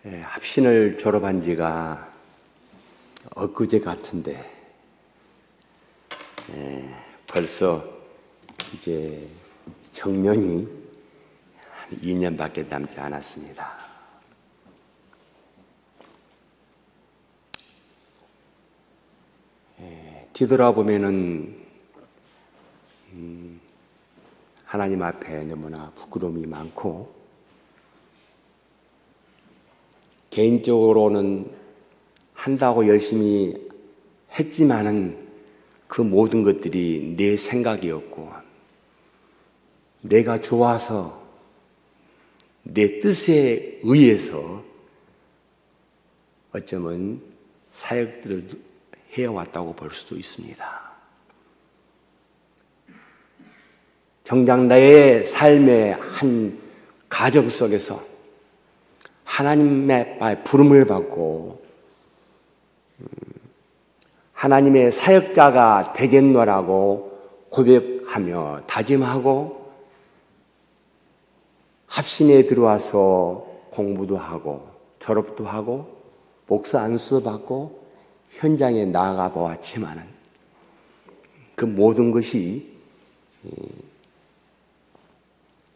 합신을 졸업한 지가 엊그제 같은데 벌써 이제 정년이 한 2년밖에 남지 않았습니다. 뒤돌아보면은 하나님 앞에 너무나 부끄러움이 많고 개인적으로는 한다고 열심히 했지만은 그 모든 것들이 내 생각이었고 내가 좋아서 내 뜻에 의해서 어쩌면 사역들을 해왔다고 볼 수도 있습니다. 정작 나의 삶의 한 가정 속에서 하나님의 부름을 받고 하나님의 사역자가 되겠노라고 고백하며 다짐하고 합신에 들어와서 공부도 하고 졸업도 하고 목사 안수도 받고 현장에 나아가 보았지만은 그 모든 것이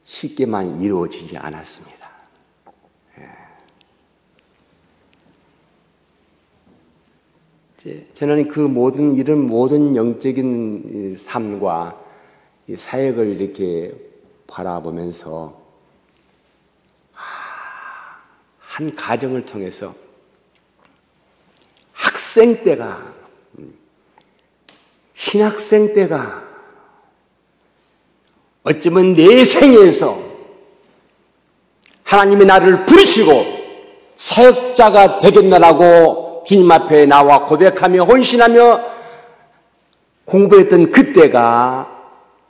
쉽게만 이루어지지 않았습니다. 저는 그 이런 모든 영적인 삶과 사역을 이렇게 바라보면서 한 가정을 통해서 학생 때가 신학생 때가 어쩌면 내 생에서 하나님이 나를 부르시고 사역자가 되겠노라고 주님 앞에 나와 고백하며 헌신하며 공부했던 그때가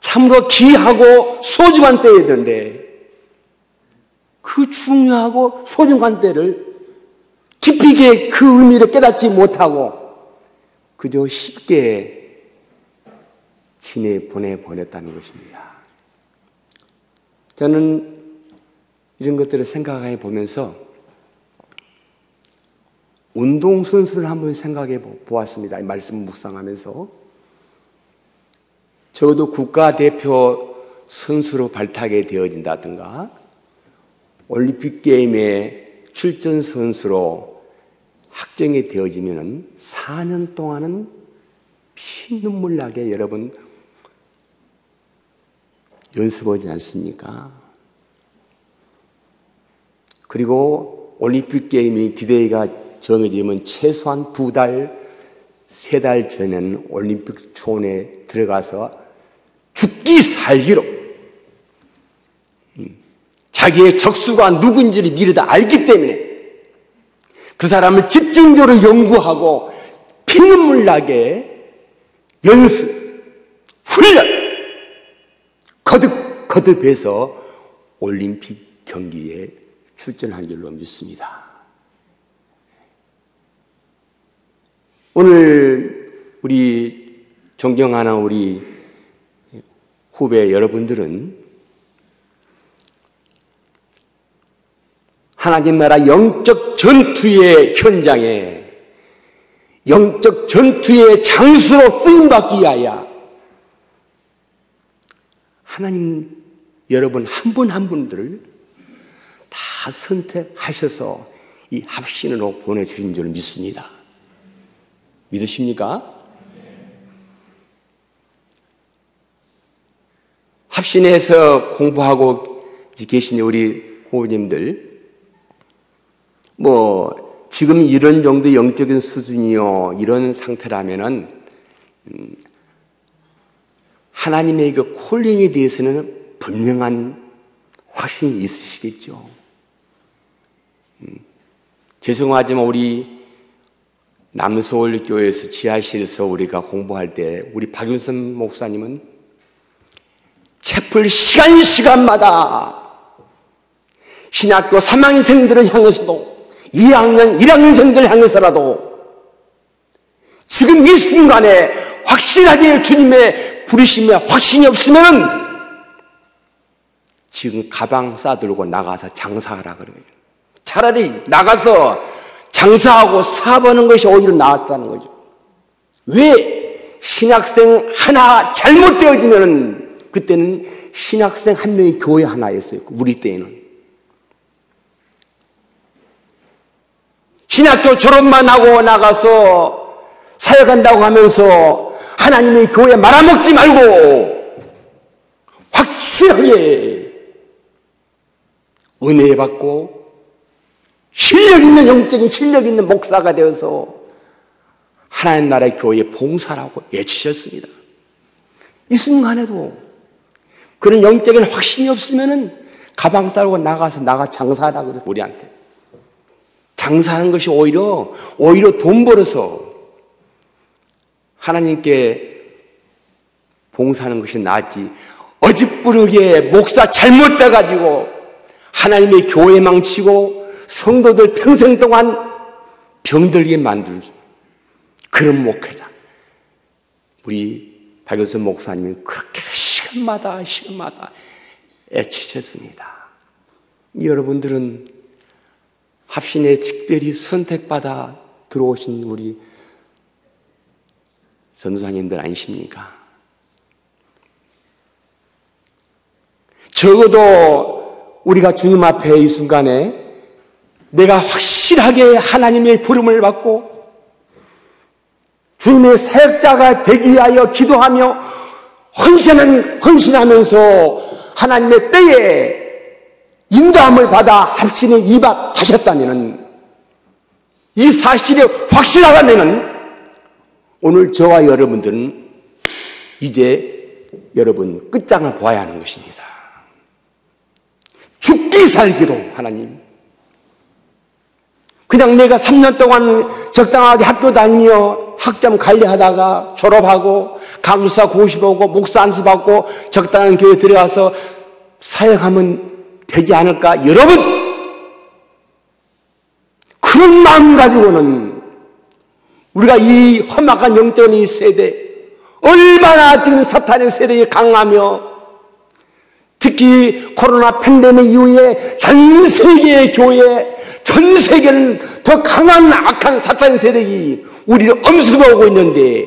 참으로 귀하고 소중한 때였는데 그 중요하고 소중한 때를 깊이 있게 그 의미를 깨닫지 못하고 그저 쉽게 보내버렸다는 것입니다. 저는 이런 것들을 생각해 보면서 운동선수를 한번 생각해 보았습니다. 이 말씀 묵상하면서 저도 국가대표 선수로 발탁이 되어진다든가 올림픽 게임에 출전 선수로 확정이 되어지면 4년 동안은 피눈물 나게 여러분 연습하지 않습니까? 그리고 올림픽 게임이 디데이가 정해지면 최소한 2달, 3달 전에는 올림픽 초원에 들어가서 죽기 살기로 자기의 적수가 누군지를 미리 다 알기 때문에 그 사람을 집중적으로 연구하고 피눈물 나게 연습, 훈련, 거듭해서 올림픽 경기에 출전한 줄로 믿습니다. 오늘 우리 존경하는 우리 후배 여러분들은 하나님 나라 영적 전투의 현장에 영적 전투의 장수로 쓰임받기 위하여 하나님 여러분 한 분 한 분들을 다 선택하셔서 이 합신으로 보내주신 줄 믿습니다. 믿으십니까? 합신에서 공부하고 계신 우리 후보님들 지금 이런 정도 영적인 수준이요 이런 상태라면은 하나님의 그 콜링에 대해서는 분명한 확신이 있으시겠죠. 죄송하지만 우리 남서울교회에서 지하실에서 우리가 공부할 때 우리 박윤선 목사님은 채플 시간마다 신학교 3학년생들을 향해서도 2학년, 1학년생들을 향해서라도 지금 이 순간에 확실하게 주님의 부르심에 확신이 없으면 지금 가방 싸들고 나가서 장사하라 그래요. 차라리 나가서 장사하고 사업하는 것이 오히려 나았다는 거죠. 왜? 신학생 하나 잘못되어지면 그때는 신학생 한 명이 교회 하나였어요. 우리 때에는. 신학교 졸업만 하고 나가서 사역한다고 하면서 하나님의 교회 말아먹지 말고 확실하게 은혜 받고 실력 있는 영적인 실력 있는 목사가 되어서 하나님 나라의 교회에 봉사라고 외치셨습니다. 이 순간에도 그런 영적인 확신이 없으면은 가방 싸고 나가서 장사하라고 그래서 우리한테 장사하는 것이 오히려 돈 벌어서 하나님께 봉사하는 것이 낫지. 어짓부르게 목사 잘못돼가지고 하나님의 교회 망치고 성도들 평생 동안 병들게 만들 그런 목회자. 우리 박효선 목사님은 그렇게 시간마다 애치셨습니다. 여러분들은 합신에 특별히 선택받아 들어오신 우리 전도사님들 아니십니까? 적어도 우리가 주님 앞에 이 순간에 내가 확실하게 하나님의 부름을 받고 주님의 사역자가 되기 위하여 기도하며 헌신하면서 하나님의 때에 인도함을 받아 합신에 입학하셨다면 이 사실이 확실하다면 오늘 저와 여러분들은 이제 여러분 끝장을 보아야 하는 것입니다. 죽기 살기로 하나님. 그냥 내가 3년 동안 적당하게 학교 다니며 학점 관리하다가 졸업하고 강사 고시보고 목사 안수받고 적당한 교회 들어가서 사역하면 되지 않을까? 여러분! 그런 마음 가지고는 우리가 이 험악한 영적인 이 세대 얼마나 지금 사탄의 세력이 강하며 특히 코로나 팬데믹 이후에 전 세계의 교회, 전 세계는 더 강한 악한 사탄의 세력이 우리를 엄습하고 있는데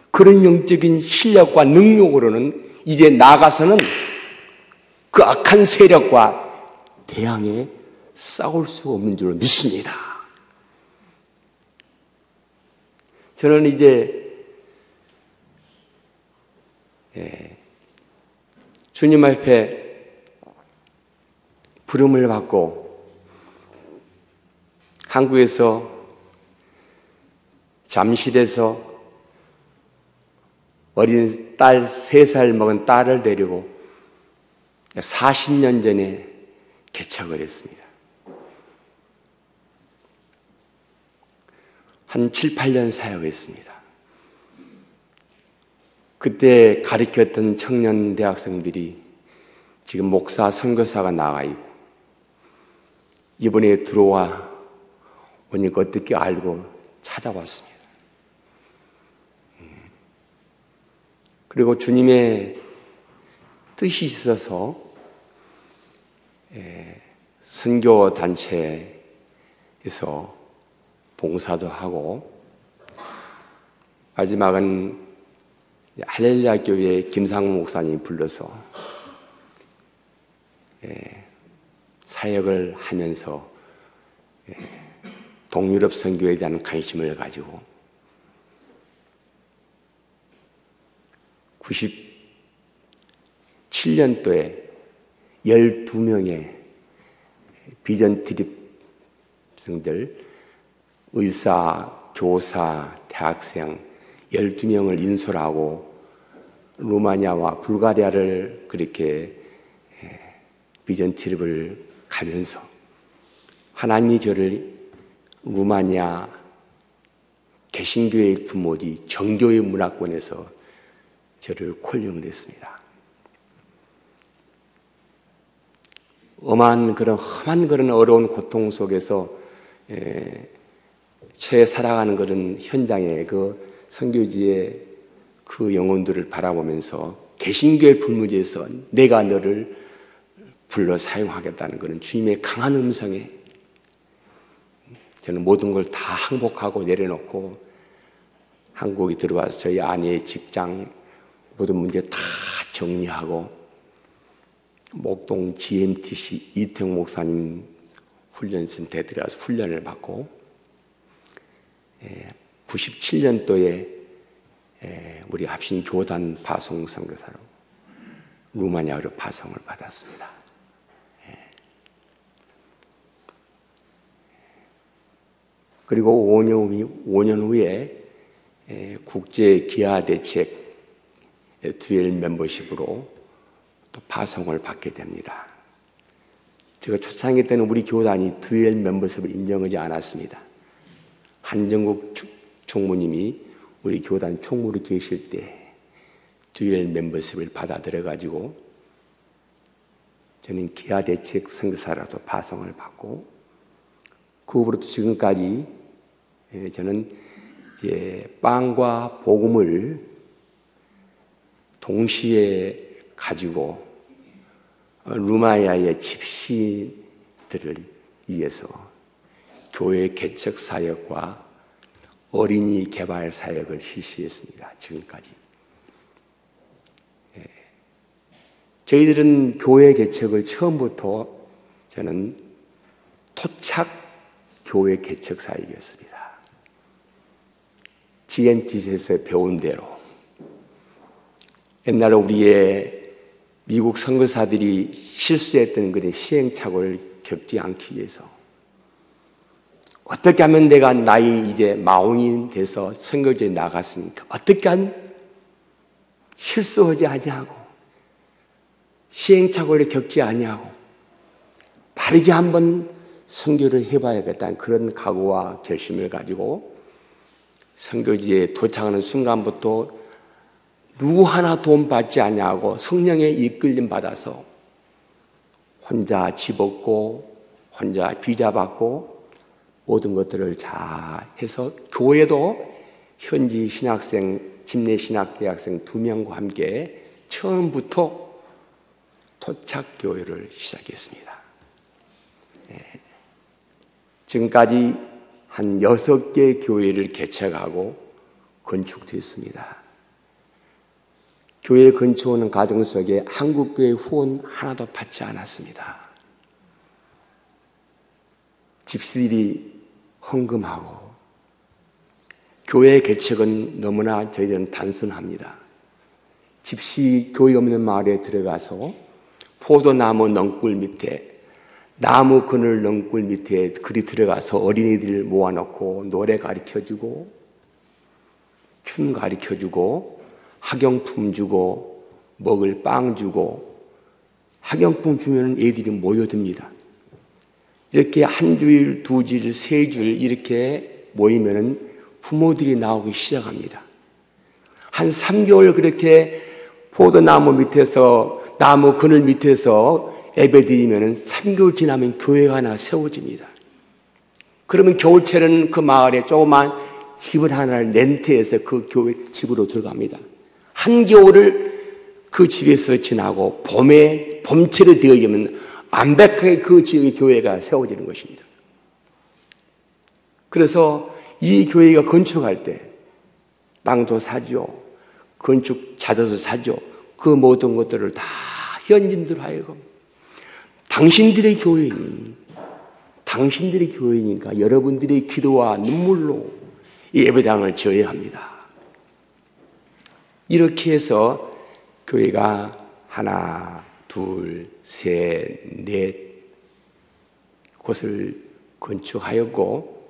그런 영적인 실력과 능력으로는 이제 나가서는 그 악한 세력과 대항해 싸울 수 없는 줄 믿습니다. 저는 이제 주님 앞에 부름을 받고 한국에서 잠실에서 어린 딸 3살 먹은 딸을 데리고 40년 전에 개척을 했습니다. 한 7, 8년 사역했습니다. 그때 가르쳤던 청년 대학생들이 지금 목사, 선교사가 나가 있고 이번에 들어와 보니까 어떻게 알고 찾아왔습니다. 그리고 주님의 뜻이 있어서 선교 단체에서 봉사도 하고 마지막은 할렐루야 교회 김상우 목사님이 불러서 사역을 하면서 동유럽 선교에 대한 관심을 가지고 97년도에 12명의 비전 트립생들, 의사, 교사, 대학생 12명을 인솔하고 루마니아와 불가리아를 그렇게 비전 트립을 가면서 하나님이 저를 루마니아 개신교회 부모지 정교회 문화권에서 저를 콜링을 했습니다. 험한 그런 어려운 고통 속에서 처해 살아가는 그런 현장에 그 선교지의 그 영혼들을 바라보면서 개신교회 불무지에서 내가 너를 불러 사용하겠다는 그런 주님의 강한 음성에 저는 모든 걸 다 항복하고 내려놓고 한국에 들어와서 저희 아내의 직장 모든 문제 다 정리하고 목동 GMTC 이태용 목사님 훈련센터에 들어가서 훈련을 받고 97년도에 우리 합신 교단 파송 선교사로 루마니아로 파송을 받았습니다. 그리고 5년 후에 국제 기아 대책 듀얼 멤버십으로 또 파송을 받게 됩니다. 제가 초창기 때는 우리 교단이 듀얼 멤버십을 인정하지 않았습니다. 한정국 총무님이 우리 교단 총무로 계실 때 듀얼 멤버십을 받아들여가지고 저는 기아 대책 선교사라서 파송을 받고 그 후부터 지금까지 저는 이제 빵과 복음을 동시에 가지고 루마니아의 집시들을 위해서 교회 개척 사역과 어린이 개발 사역을 실시했습니다. 지금까지. 저희들은 교회 개척을 처음부터 저는 토착 교회 개척 사역이었습니다. GMTC에서 배운 대로 옛날에 우리의 미국 선교사들이 실수했던 그런 시행착오를 겪지 않기 위해서 어떻게 하면 내가 나이 이제 마흔이 돼서 선교지에 나갔으니까 어떻게 하면 실수하지 아니하고 시행착오를 겪지 아니하고 바르게 한번 선교를 해봐야겠다는 그런 각오와 결심을 가지고 선교지에 도착하는 순간부터 누구 하나 도움 받지 않냐고 성령의 이끌림 받아서 혼자 집 얻고 혼자 비자 받고 모든 것들을 다 해서 교회도 현지 신학생, 집내신학대학생 2명과 함께 처음부터 토착교회를 시작했습니다. 지금까지 한 6개 교회를 개척하고 건축됐습니다. 교회 건축하는 과정 속에 한국교회 후원 하나도 받지 않았습니다. 집시들이 헌금하고 교회 개척은 너무나 저희들은 단순합니다. 집시 교회 없는 마을에 들어가서 포도나무 넝굴 밑에 나무 그늘 넝굴 밑에 그리 들어가서 어린이들 모아놓고 노래 가르쳐주고 춤 가르쳐주고 학용품 주고 먹을 빵 주고 학용품 주면 애들이 모여듭니다. 이렇게 한 줄, 2줄, 3줄 이렇게 모이면 부모들이 나오기 시작합니다. 한 3개월 그렇게 포도나무 밑에서 나무 그늘 밑에서 예배드리면 3개월 지나면 교회가 하나 세워집니다. 그러면 겨울철에는 그 마을에 조그만 집을 하나를 렌트해서 그 교회 집으로 들어갑니다. 한겨울을 그 집에서 지나고 봄철이 되어지면 완벽하게 그 지역의 교회가 세워지는 것입니다. 그래서 이 교회가 건축할 때 땅도 사죠. 건축 자재도 사죠. 그 모든 것들을 다 현지인들 하여금 당신들의 교회니까 여러분들의 기도와 눈물로 이 예배당을 지어야 합니다. 이렇게 해서 교회가 하나, 둘, 셋, 넷 곳을 건축하였고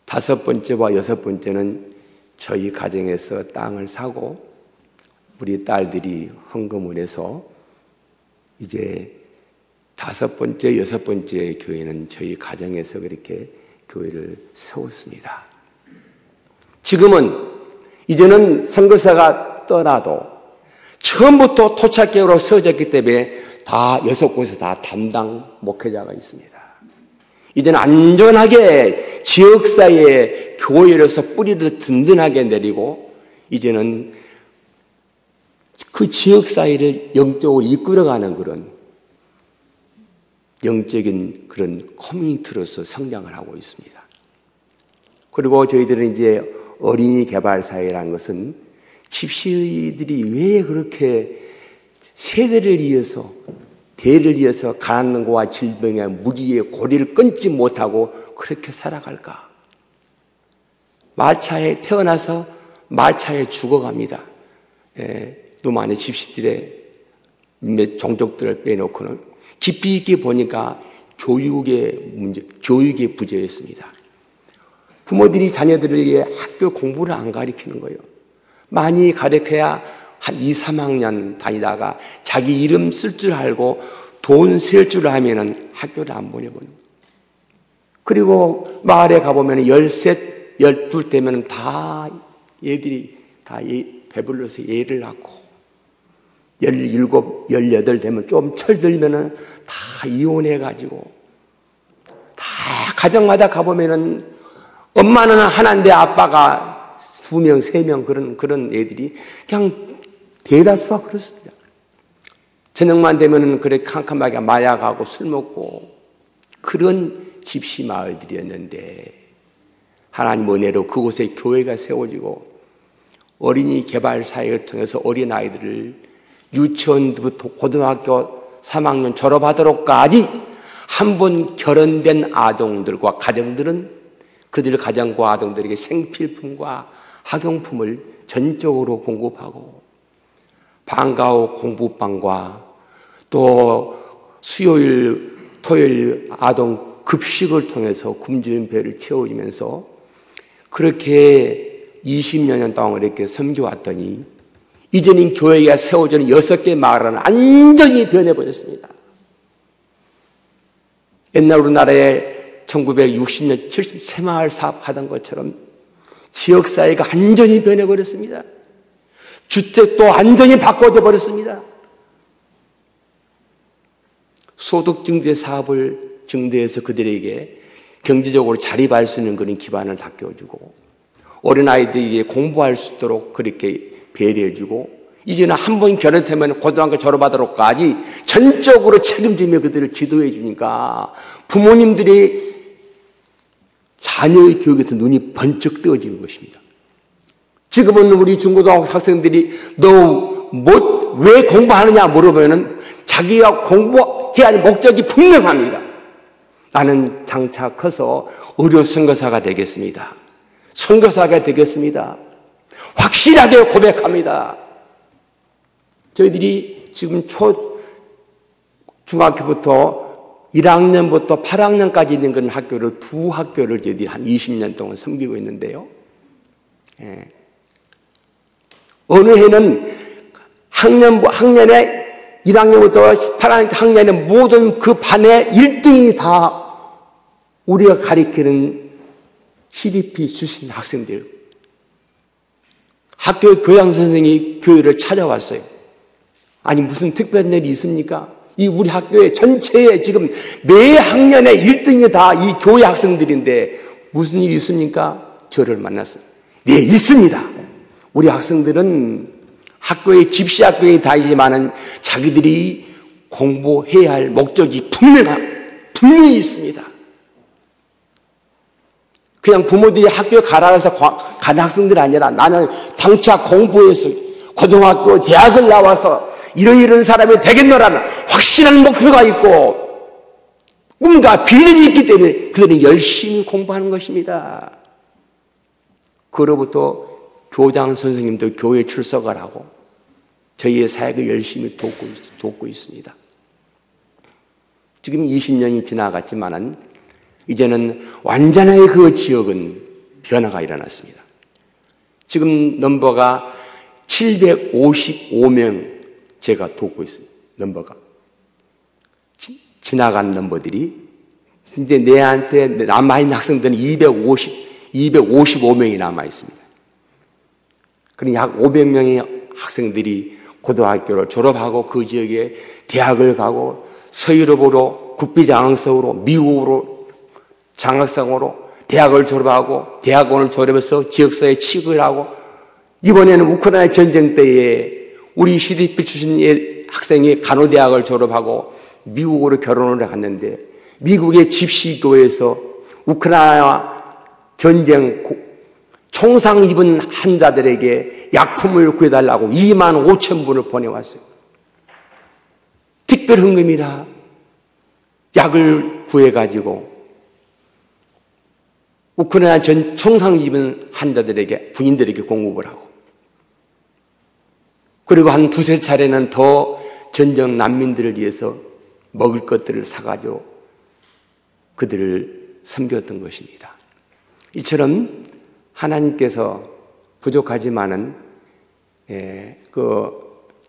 5번째와 6번째는 저희 가정에서 땅을 사고 우리 딸들이 헌금을 해서 이제 5번째, 6번째 교회는 저희 가정에서 그렇게 교회를 세웠습니다. 지금은 이제는 선교사가 떠나도 처음부터 토착교회로 세워졌기 때문에 다 6곳에 다 담당 목회자가 있습니다. 이제는 안전하게 지역사회에 교회로서 뿌리를 든든하게 내리고 이제는 그 지역사회를 영적으로 이끌어가는 그런 영적인 그런 커뮤니티로서 성장을 하고 있습니다. 그리고 저희들은 이제 어린이 개발 사회라는 것은 집시들이 왜 그렇게 세대를 이어서 대를 이어서 가난과 질병의 무지의 고리를 끊지 못하고 그렇게 살아갈까? 말차에 태어나서 말차에 죽어갑니다. 노만의 집시들의 몇 종족들을 빼놓고는 깊이 있게 보니까 교육의 문제, 교육의 부재였습니다. 부모들이 자녀들에게 학교 공부를 안 가르치는 거예요. 많이 가르쳐야 한 2, 3학년 다니다가 자기 이름 쓸 줄 알고 돈 셀 줄 알면은 학교를 안 보내버려요. 그리고 마을에 가보면 13, 12 되면 다 얘들이 다 배불러서 애를 낳고 17, 18 되면 좀 철들면은 다 이혼해가지고 다 가정마다 가보면은 엄마는 하나인데 아빠가 2명, 3명 그런 애들이 그냥 대다수가 그렇습니다. 저녁만 되면은 그래 캄캄하게 마약하고 술 먹고 그런 집시 마을들이었는데 하나님 은혜로 그곳에 교회가 세워지고 어린이 개발 사역을 통해서 어린 아이들을 유치원부터 고등학교 3학년 졸업하도록까지 한 번 결혼된 아동들과 가정들은 그들 가정과 아동들에게 생필품과 학용품을 전적으로 공급하고 방과 후 공부방과 또 수요일, 토요일 아동 급식을 통해서 굶주린 배를 채워주면서 그렇게 20여 년 동안 이렇게 섬겨왔더니 이제는 교회가 세워지는 6개 마을은 완전히 변해버렸습니다. 옛날 우리나라에 1960년, 70 새마을 사업 하던 것처럼 지역사회가 완전히 변해버렸습니다. 주택도 완전히 바꿔져 버렸습니다. 소득증대 사업을 증대해서 그들에게 경제적으로 자립할 수 있는 그런 기반을 닦여주고 어린아이들에게 공부할 수 있도록 그렇게 배려해주고 이제는 한 번 결혼하면 고등학교 졸업하도록까지 전적으로 책임지며 그들을 지도해 주니까 부모님들이 자녀의 교육에서 눈이 번쩍 뜨어지는 것입니다. 지금은 우리 중고등학교 학생들이 너 왜 공부하느냐 물어보면 자기가 공부해야 할 목적이 분명합니다. 나는 장차 커서 의료 선교사가 되겠습니다. 선교사가 되겠습니다. 확실하게 고백합니다. 저희들이 지금 중학교부터 1학년부터 8학년까지 있는 그런 학교를 두 학교를 저희들이 한 20년 동안 섬기고 있는데요. 어느 해는 학년에 1학년부터 8학년의 모든 그 반의 1등이 다 우리가 가리키는 CDP 출신 학생들. 학교 교양선생님이 교회를 찾아왔어요. 아니 무슨 특별한 일이 있습니까? 이 우리 학교에 전체에 지금 매 학년에 1등이 다 이 교회 학생들인데 무슨 일이 있습니까? 저를 만났어요. 네, 있습니다. 우리 학생들은 학교에 집시학교에 다니지만은 자기들이 공부해야 할 목적이 분명히 있습니다. 그냥 부모들이 학교에 가라 해서 간 학생들이 아니라 나는 당차 공부해서 고등학교, 대학을 나와서 이런 사람이 되겠노라는 확실한 목표가 있고 꿈과 비전이 있기 때문에 그들은 열심히 공부하는 것입니다. 그로부터 교장 선생님도 교회에 출석을 하고 저희의 사역을 열심히 돕고 있습니다. 지금 20년이 지나갔지만은 이제는 완전히 그 지역은 변화가 일어났습니다. 지금 넘버가 755명 제가 돕고 있습니다. 넘버가. 지나간 넘버들이 이제 내한테 남아있는 학생들은 255명이 남아있습니다. 그러니 약 500명의 학생들이 고등학교를 졸업하고 그 지역에 대학을 가고 서유럽으로 국비장학생으로 미국으로 장학생으로 대학을 졸업하고 대학원을 졸업해서 지역사회에 취직을 하고 이번에는 우크라이나 전쟁 때에 우리 CDP 출신의 학생이 간호대학을 졸업하고 미국으로 결혼을 갔는데 미국의 집시교회에서 우크라이나 전쟁 총상 입은 환자들에게 약품을 구해달라고 2만 5천 분을 보내왔어요. 특별 헌금이라 약을 구해가지고 우크라이나 총상 입은 환자들에게, 군인들에게 공급을 하고, 그리고 한 두세 차례는 더 전쟁 난민들을 위해서 먹을 것들을 사가지고 그들을 섬겼던 것입니다. 이처럼 하나님께서 부족하지만은 그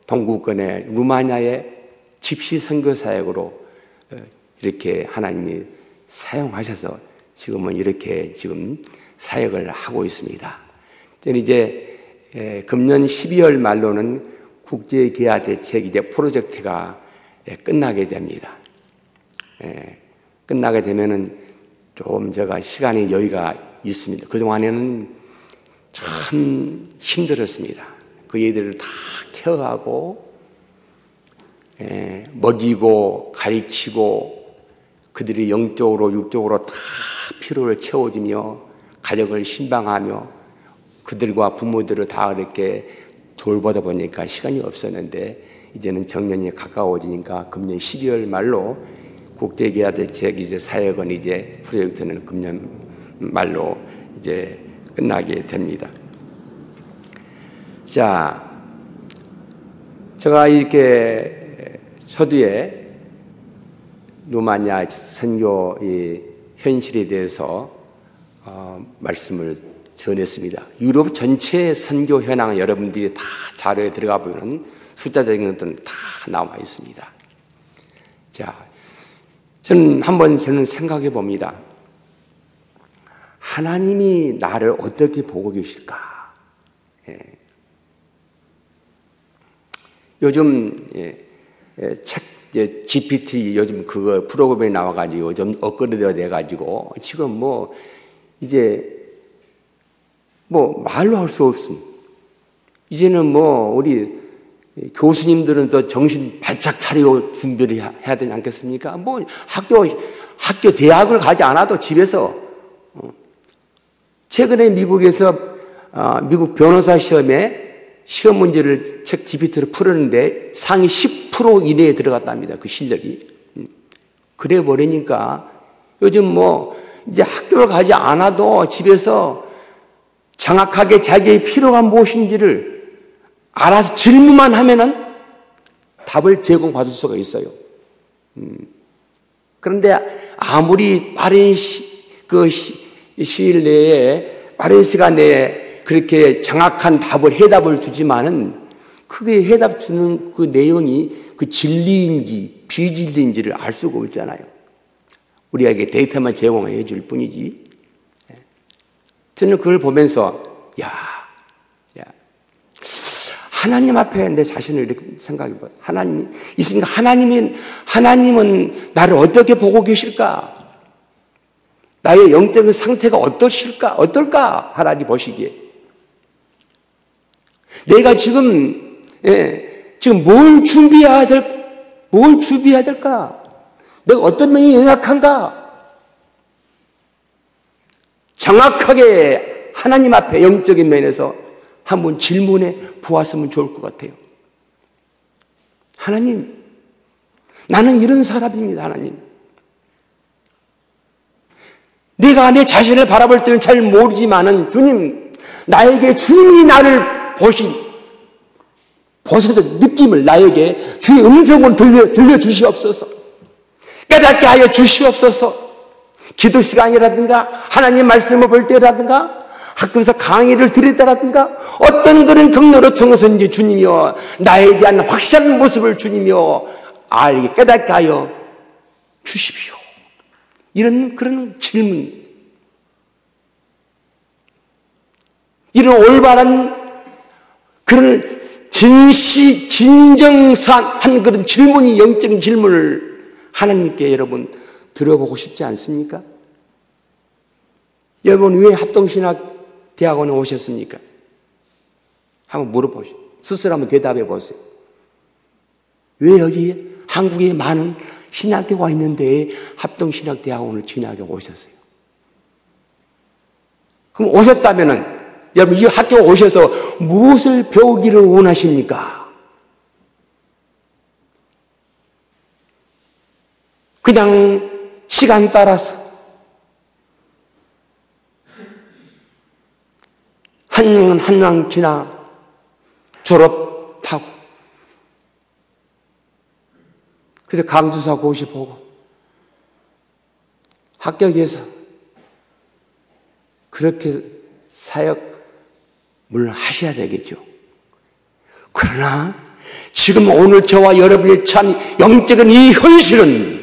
동구권의 루마니아의 집시 선교 사역으로 이렇게 하나님이 사용하셔서 지금은 이렇게 지금 사역을 하고 있습니다. 저는 이제 금년 12월 말로는 국제기아 대책 이제 프로젝트가 끝나게 됩니다. 끝나게 되면은 좀 제가 시간의 여유가 있습니다. 그동안에는 참 힘들었습니다. 그 애들을 다 케어하고, 먹이고, 가르치고, 그들이 영적으로, 육적으로 다 필요를 채워주며, 가정을 신방하며, 그들과 부모들을 다 이렇게 돌보다 보니까 시간이 없었는데, 이제는 정년이 가까워지니까 금년 12월 말로 국제기아 대책 이제 사역은 이제 프로젝트는 금년 말로 이제 끝나게 됩니다. 자, 제가 이렇게 서두에 루마니아 선교의 현실에 대해서 말씀을 전했습니다. 유럽 전체 선교 현황 여러분들이 다 자료에 들어가 보면 숫자적인 것들은 다 나와 있습니다. 자, 저는 생각해 봅니다. 하나님이 나를 어떻게 보고 계실까? 요즘 책 GPT 요즘 그거 프로그램에 나와가지고 좀 업그레이드가 돼가지고 지금 뭐 이제 뭐 말로 할 수 없음. 이제는 뭐 우리 교수님들은 또 정신 바짝 차리고 준비를 해야 되지 않겠습니까? 뭐 학교 대학을 가지 않아도 집에서 최근에 미국에서 미국 변호사 시험에 시험 문제를 책 GPT로 풀었는데 상위 10% 이내에 들어갔답니다. 그 실력이. 그래 버리니까 요즘 뭐 이제 학교를 가지 않아도 집에서 정확하게 자기의 필요가 무엇인지를 알아서 질문만 하면은 답을 제공받을 수가 있어요. 그런데 아무리 빠른 시일 내에, 빠른 시간 내에 그렇게 정확한 해답을 주지만은 그게 해답 주는 그 내용이 그 진리인지 비진리인지를 알 수가 없잖아요. 우리에게 데이터만 제공해 줄 뿐이지. 저는 그걸 보면서 하나님 앞에 내 자신을 이렇게 생각해 봐요. 하나님이 있으니까 하나님은 나를 어떻게 보고 계실까? 나의 영적인 상태가 어떨까? 하나님 보시기에. 내가 지금 뭘 준비해야 될까? 내가 어떤 면이 연약한가? 정확하게 하나님 앞에 영적인 면에서 한번 질문해 보았으면 좋을 것 같아요. 하나님, 나는 이런 사람입니다, 하나님. 내가 내 자신을 바라볼 때는 잘 모르지만은 주님, 나에게 주님이 나를 보셔서 느낌을 나에게 주의 음성을 들려주시옵소서. 깨닫게 하여 주시옵소서. 기도 시간이라든가 하나님 말씀을 볼 때라든가 학교에서 강의를 들을 때라든가 어떤 그런 경로를 통해서인지 주님이여 나에 대한 확실한 모습을 주님이여 알게 깨닫게 하여 주십시오. 이런 그런 질문, 이런 올바른 그런 진정한 그런 질문이, 영적인 질문을 하나님께 여러분 들어보고 싶지 않습니까? 여러분 왜 합동신학대학원에 오셨습니까? 한번 물어보시오. 스스로 한번 대답해 보세요. 왜 여기 한국에 많은 신학교가 있는데 합동신학대학원을 진학해 오셨어요? 그럼 오셨다면은 여러분 이 학교 오셔서 무엇을 배우기를 원하십니까? 그냥 시간 따라서 한 명 지나 졸업하고 그래서 강주사 고시 보고 합격해서 그렇게 사역 물론 하셔야 되겠죠. 그러나 지금 오늘 저와 여러분의 찬 영적인 이 현실은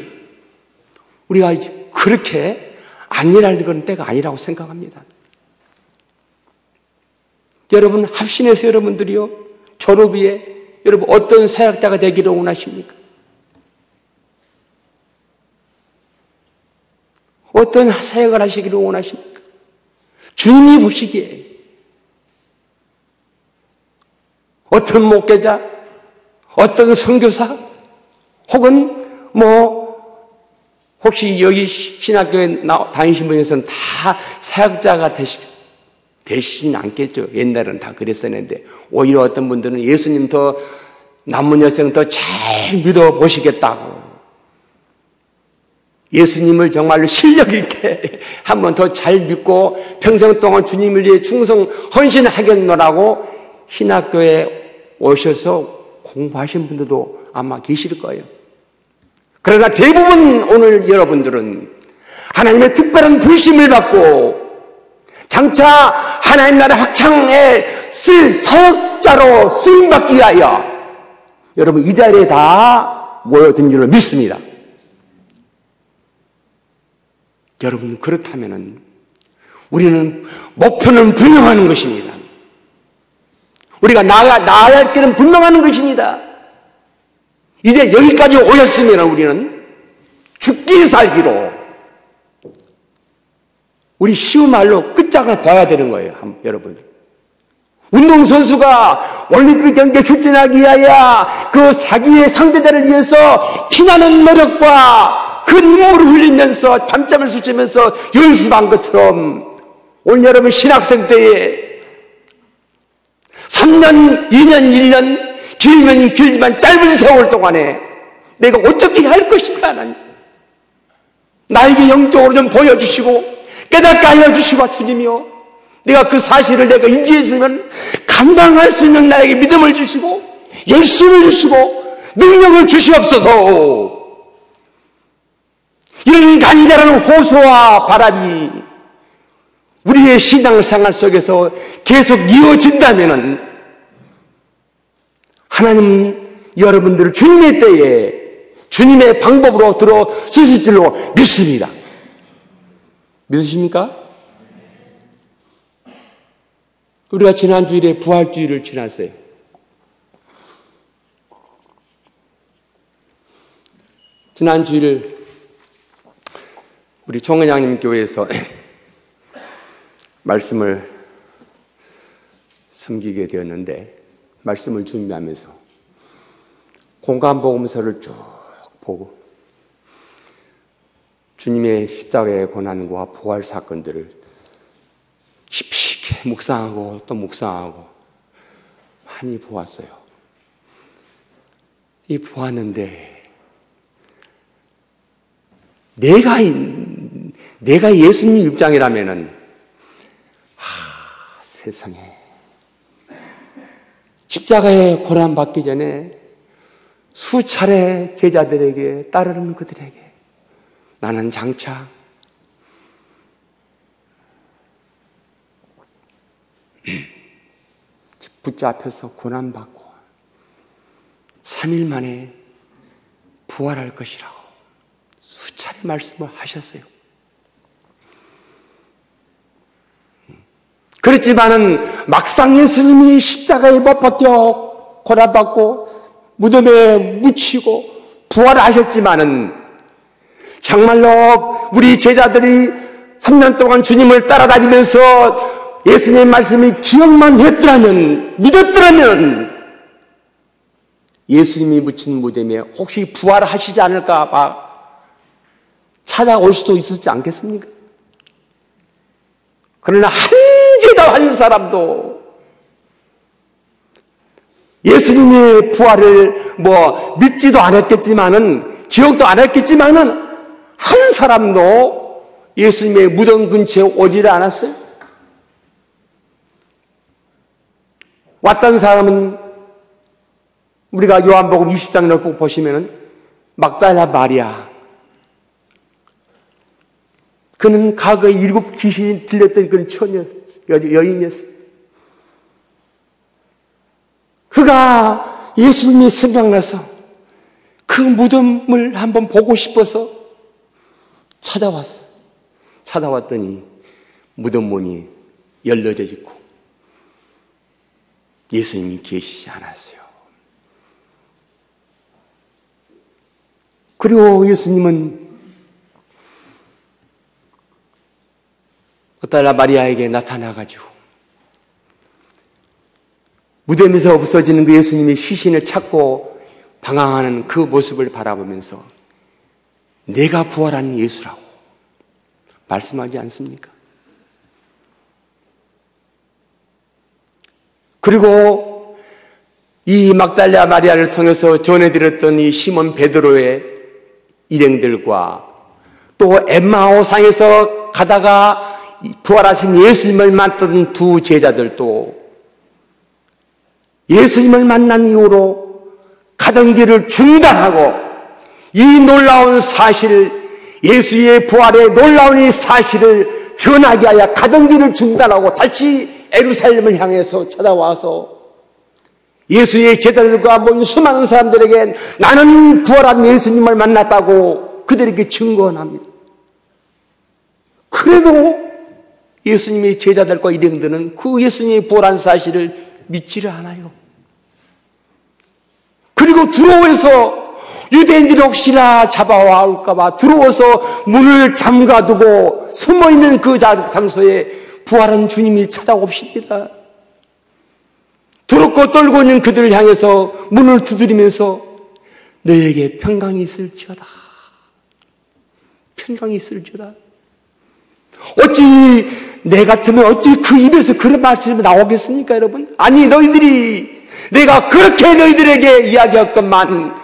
우리가 그렇게 안일할 때가 아니라고 생각합니다. 여러분 합신에서 여러분들이요 졸업 후에 여러분 어떤 사역자가 되기를 원하십니까? 어떤 사역을 하시기를 원하십니까? 주님이 보시기에 어떤 목회자, 어떤 선교사, 혹은 혹시 여기 신학교에 다니신 분에서는 다 사역자가 되시진 않겠죠. 옛날에는 다 그랬었는데 오히려 어떤 분들은 예수님 더 남은 여생 더 잘 믿어보시겠다고 예수님을 정말로 실력 있게 한번 더 잘 믿고 평생 동안 주님을 위해 충성 헌신하겠노라고 신학교에 오셔서 공부하신 분들도 아마 계실 거예요. 그러나 대부분 오늘 여러분들은 하나님의 특별한 불심을 받고 장차 하나님 나라 확장에 쓸 사역자로 쓰임받기 위하여 여러분 이 자리에 다 모여든 줄로 믿습니다. 여러분 그렇다면 우리는 목표는 분명하는 것입니다. 우리가 나아야 할 길은 분명하는 것입니다. 이제 여기까지 오셨으면 우리는 죽기 살기로 우리 쉬운 말로 끝장을 봐야 되는 거예요. 여러분 운동선수가 올림픽 경기에 출전하기 위하여 그 사기의 상대자를 위해서 피나는 노력과 그 눈물을 흘리면서 밤잠을 설치면서 연습한 것처럼 오늘 여러분 신학생 때에 3년, 2년, 1년 길면 길지만 짧은 세월 동안에 내가 어떻게 할 것인가 하나님 나에게 영적으로 좀 보여주시고 깨닫게 알려주시고 주님이요 내가 그 사실을 내가 인지했으면 감당할 수 있는 나에게 믿음을 주시고 열심을 주시고 능력을 주시옵소서. 이런 간절한 호소와 바람이 우리의 신앙생활 속에서 계속 이어진다면 하나님 여러분들을 주님의 때에 주님의 방법으로 들어주실 줄로 믿습니다. 믿으십니까? 우리가 지난 주일에 부활주일을 지났어요. 지난 주일 우리 총회장님 교회에서 말씀을 섬기게 되었는데 말씀을 준비하면서 공간복음서를 쭉 보고 주님의 십자가의 고난과 부활 사건들을 깊이 있게 묵상하고 또 묵상하고 많이 보았어요. 이 보았는데 내가 예수님 입장이라면은 세상에 십자가에 고난 받기 전에 수차례 제자들에게 따르는 그들에게 나는 장차 붙잡혀서 고난받고 3일 만에 부활할 것이라고 수차례 말씀을 하셨어요. 그렇지만은 막상 예수님이 십자가에 못 박혀 고난받고 무덤에 묻히고 부활하셨지만은 정말로 우리 제자들이 3년 동안 주님을 따라다니면서 예수님의 말씀이 기억만 했더라면, 믿었더라면 예수님이 묻힌 무덤에 혹시 부활하시지 않을까 봐 찾아올 수도 있었지 않겠습니까? 그러나 한 형제다 한 사람도 예수님의 부활을 믿지도 않았겠지만은, 기억도 안 했겠지만은, 한 사람도 예수님의 무덤 근처에 오지를 않았어요. 왔던 사람은 우리가 요한복음 20장을 보시면은 막달라 마리아, 그는 과거에 7 귀신이 들렸던 그런 여인이었어요. 그가 예수님이 생각나서 그 무덤을 한번 보고 싶어서 찾아왔어. 찾아왔더니 무덤 문이 열려져 있고 예수님이 계시지 않았어요. 그리고 예수님은 막달라 마리아에게 나타나가지고 무덤에서 없어지는 그 예수님의 시신을 찾고 방황하는 그 모습을 바라보면서 내가 부활한 예수라고 말씀하지 않습니까? 그리고 이 막달라 마리아를 통해서 전해드렸던 이 시몬 베드로의 일행들과 또 엠마오상에서 가다가 부활하신 예수님을 만났던 두 제자들도 예수님을 만난 이후로 가던 길을 중단하고 이 놀라운 사실, 예수의 부활의 놀라운 이 사실을 전하게 하여 가던 길을 중단하고 다시 예루살렘을 향해서 찾아와서 예수의 제자들과 모인 수많은 사람들에게 나는 부활한 예수님을 만났다고 그들에게 증거합니다. 그래도 예수님의 제자들과 일행들은 그 예수님의 부활한 사실을 믿지를 않아요. 그리고 두려워해서 유대인들이 혹시나 잡아올까봐 두려워서 문을 잠가두고 숨어있는 그 장소에 부활한 주님이 찾아옵십니다. 두렵고 떨고 있는 그들을 향해서 문을 두드리면서 너에게 평강이 있을지어다. 평강이 있을지어다. 어찌 내 같으면 어찌 그 입에서 그런 말씀이 나오겠습니까, 여러분? 아니, 너희들이 내가 그렇게 너희들에게 이야기했건만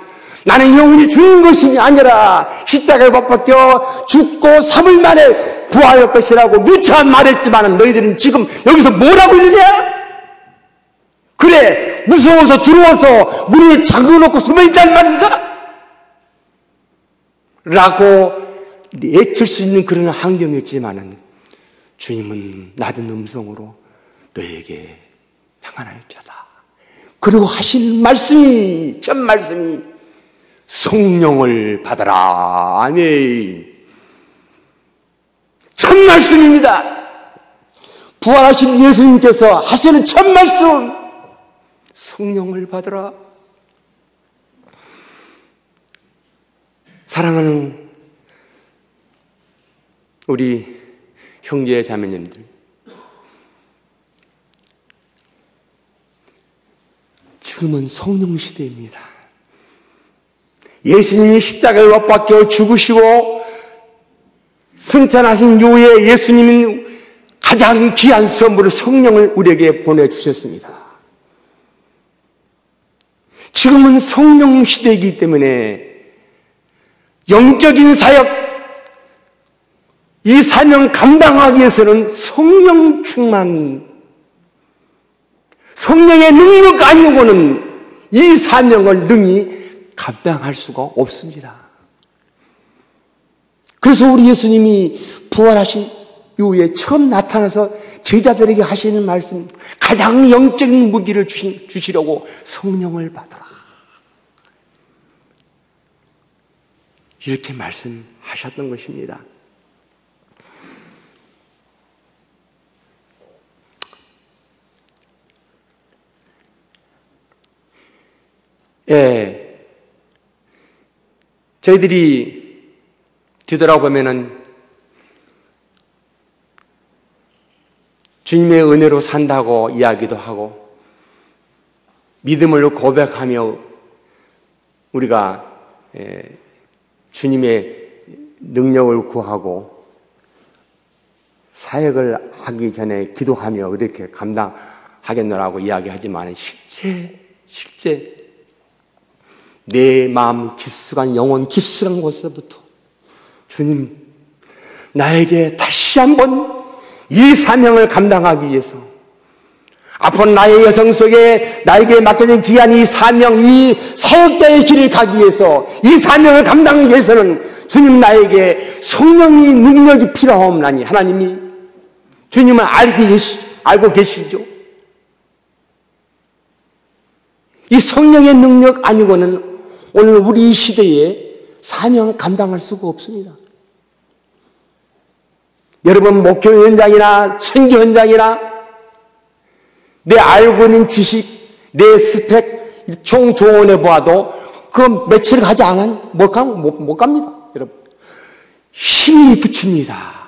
나는 영원히 죽는 것이 아니라 십자가에 못 박혀 죽고 3일 만에 부활할 것이라고 누차 말했지만 너희들은 지금 여기서 뭘 하고 있느냐? 그래, 무서워서 두려워서 문을 잠궈놓고 숨어있단 말인가? 라고 외칠 수 있는 그런 환경이었지만은 주님은 낮은 음성으로 너에게 평안할지어다. 그리고 하신 말씀이, 첫 말씀이 성령을 받아라. 아멘. 첫 말씀입니다. 부활하신 예수님께서 하시는 첫 말씀, 성령을 받으라. 사랑하는 우리 형제 자매님들, 지금은 성령 시대입니다. 예수님이 십자가에 못 박혀 죽으시고 승천하신 이후에 예수님은 가장 귀한 선물을 성령을 우리에게 보내주셨습니다. 지금은 성령 시대이기 때문에 영적인 사역, 이 사명 감당하기 위해서는 성령 충만, 성령의 능력 아니고는 이 사명을 능히 감당할 수가 없습니다. 그래서 우리 예수님이 부활하신 이후에 처음 나타나서 제자들에게 하시는 말씀, 가장 영적인 무기를 주시려고 성령을 받아라. 이렇게 말씀하셨던 것입니다. 예, 저희들이 뒤돌아보면은 주님의 은혜로 산다고 이야기도 하고 믿음을 고백하며 우리가 주님의 능력을 구하고 사역을 하기 전에 기도하며 이렇게 감당하겠노라고 이야기하지만 실제 내 마음 깊숙한 영혼 깊숙한 곳에서부터 주님, 나에게 다시 한번 이 사명을 감당하기 위해서 앞으로 나의 여성 속에 나에게 맡겨진 귀한 이 사명, 이 사역자의 길을 가기 위해서 이 사명을 감당하기 위해서는 주님, 나에게 성령의 능력이 필요하옵나니 하나님이 주님은 알고 계시죠. 이 성령의 능력 아니고는 오늘 우리 시대에 사명 감당할 수가 없습니다. 여러분, 목표 현장이나 선교 현장이나 내 알고 있는 지식, 내 스펙 총동원해 보아도 그 며칠 가지 않으면 못 갑니다. 여러분, 힘이 붙입니다.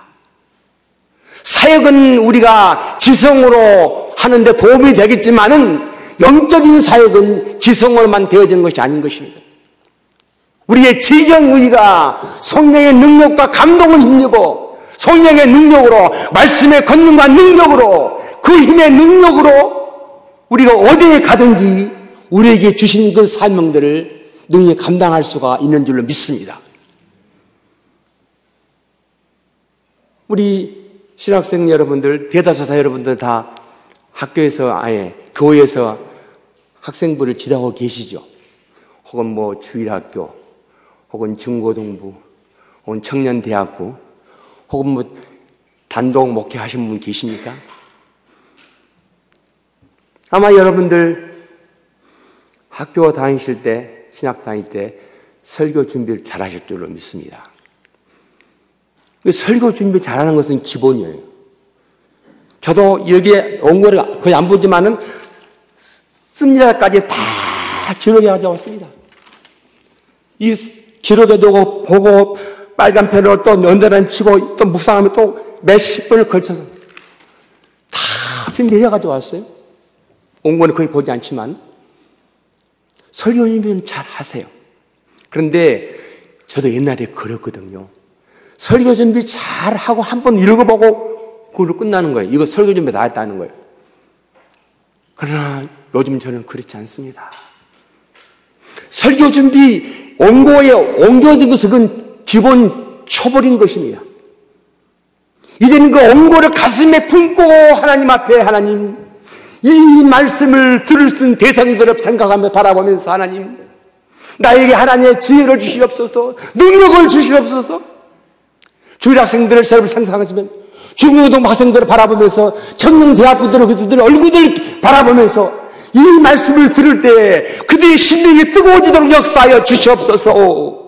사역은 우리가 지성으로 하는데 도움이 되겠지만은 영적인 사역은 지성으로만 되어지는 것이 아닌 것입니다. 우리의 지정의가 성령의 능력과 감동을 힘입어 성령의 능력으로, 말씀의 권능과 능력으로, 그 힘의 능력으로 우리가 어디에 가든지 우리에게 주신 그 사명들을 능히 감당할 수가 있는 줄로 믿습니다. 우리 신학생 여러분들, 대다수사 여러분들 다 학교에서, 교회에서 학생부를 지도하고 계시죠. 혹은 뭐 주일학교, 혹은 중고등부, 혹은 청년대학부, 혹은 뭐 단독 목회하신 분 계십니까? 아마 여러분들 학교 다니실 때, 신학 다닐 때 설교 준비를 잘 하실 줄로 믿습니다. 설교 준비 잘하는 것은 기본이에요. 저도 여기에 온 거를 거의 안 보지만은 씁니다까지 다 기록해 가져왔습니다. 이 기록에도 보고 빨간 펜으로 또 연달아 치고 또 묵상하면 또 몇십 번을 걸쳐서 다 준비해 가져왔어요. 온 거는 거의 보지 않지만 설교 준비는 잘 하세요. 그런데 저도 옛날에 그랬거든요. 설교 준비 잘 하고 한 번 읽어보고 그걸로 끝나는 거예요. 이거 설교 준비 다 했다는 거예요. 그러나 요즘 저는 그렇지 않습니다. 설교 준비 원고에 옮겨진 것은 그건 기본 초벌인 것입니다. 이제는 그 원고를 가슴에 품고 하나님 앞에, 하나님, 이 말씀을 들을 수 있는 대상들을 생각하며 바라보면서 하나님, 나에게 하나님의 지혜를 주시옵소서, 능력을 주시옵소서. 주일학생들을 새로 상상하시면 중고등 학생들을 바라보면서 청년대학부들을 그들의 얼굴을 바라보면서 이 말씀을 들을 때 그들의 심령이 뜨거워지도록 역사하여 주시옵소서.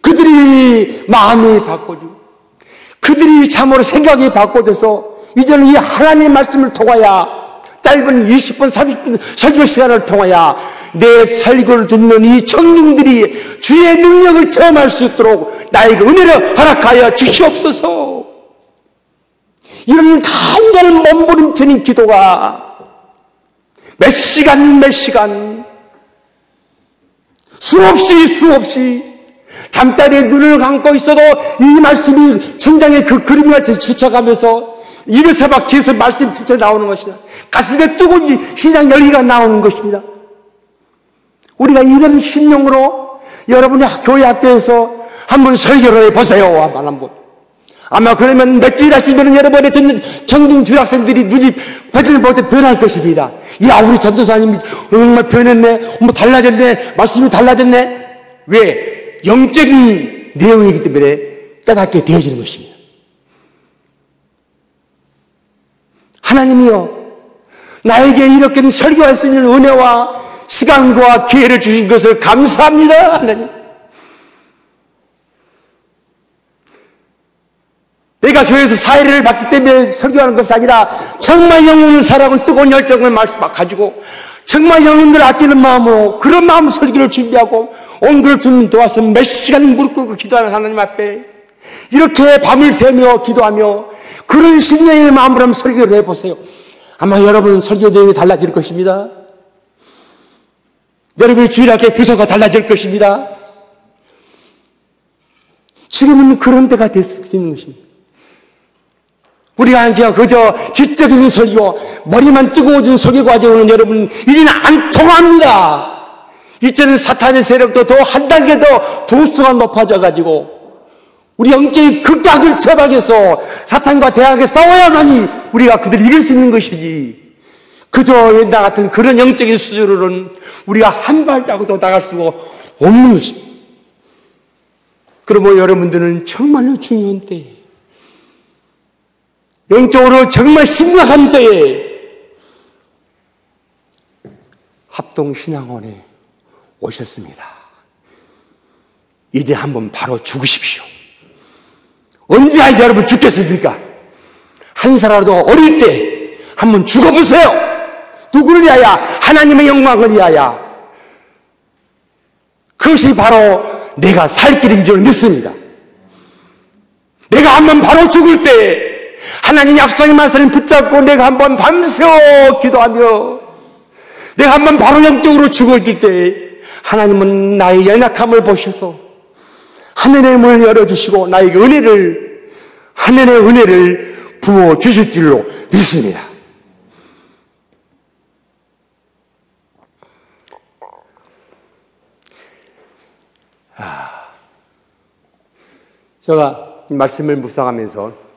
그들이 마음이 바꿔지고 그들이 참으로 생각이 바꿔져서 이제는 이 하나님의 말씀을 통하여 짧은 20분, 30분 설교 시간을 통하여 내 설교를 듣는 이 청중들이 주의 능력을 체험할 수 있도록 나에게 은혜를 허락하여 주시옵소서. 이런 간절한 몸부림치는 기도가 몇 시간 수없이 잠자리에 눈을 감고 있어도 이 말씀이 천장에 그 그림같이 스쳐가면서 입에서 밖에서 말씀이 툭쳐 나오는 것이다. 가슴에 뜨거운 시장 열기가 나오는 것입니다. 우리가 이런 심령으로 여러분의 교회 학교에서 한번 설교를 해보세요. 한번. 아마 그러면 몇 주일 하시면 여러분의 듣는 청중 주학생들이 눈이 볼 때 변할 것입니다. 야, 우리 전도사님이 정말 변했네. 뭐 달라졌네. 말씀이 달라졌네. 왜? 영적인 내용이기 때문에 깨닫게 되어지는 것입니다. 하나님이요, 나에게 이렇게 설교할 수 있는 은혜와 시간과 기회를 주신 것을 감사합니다. 하나님. 내가 교회에서 사회를 받기 때문에 설교하는 것이 아니라 정말 영혼을 사랑하고 뜨거운 열정을 가지고 정말 영혼들을 아끼는 마음으로 그런 마음 설교를 준비하고 온 그릇 주님 도와서 몇 시간 무릎 꿇고 기도하는 하나님 앞에 이렇게 밤을 새며 기도하며 그런 심령의 마음으로 한번 설교를 해보세요. 아마 여러분 설교 내용이 달라질 것입니다. 여러분의 주일학교 부서가 달라질 것입니다. 지금은 그런 때가 되는 것입니다. 우리가 그냥 그저 지적인 설교, 머리만 뜨거워진 설교 가져오는 여러분, 이제는 안 통합니다. 이제는 사탄의 세력도 더 한 단계 더 도수가 높아져가지고 우리 영적인 극악을 처박해서 사탄과 대항해 싸워야만이 우리가 그들을 이길 수 있는 것이지, 그저 옛날 같은 그런 영적인 수준으로는 우리가 한 발자국도 나갈 수가 없는 것입니다. 그러므로 여러분들은 정말로 중요한 때에, 영적으로 정말 심각한 때에 합동신앙원에 오셨습니다. 이제 한번 바로 죽으십시오. 언제 알지 여러분 죽겠습니까? 한 살이라도 어릴 때 한번 죽어보세요. 누구를 위하여? 하나님의 영광을 위하여. 그것이 바로 내가 살 길인 줄 믿습니다. 내가 한번 바로 죽을 때 하나님 약속의 말씀을 붙잡고 내가 한번 밤새워 기도하며 내가 한번 바로 영적으로 죽어질 때 하나님은 나의 연약함을 보셔서 하늘의 문을 열어주시고 나에게 하늘의 은혜를 부어주실 줄로 믿습니다. 제가 이 말씀을 묵상하면서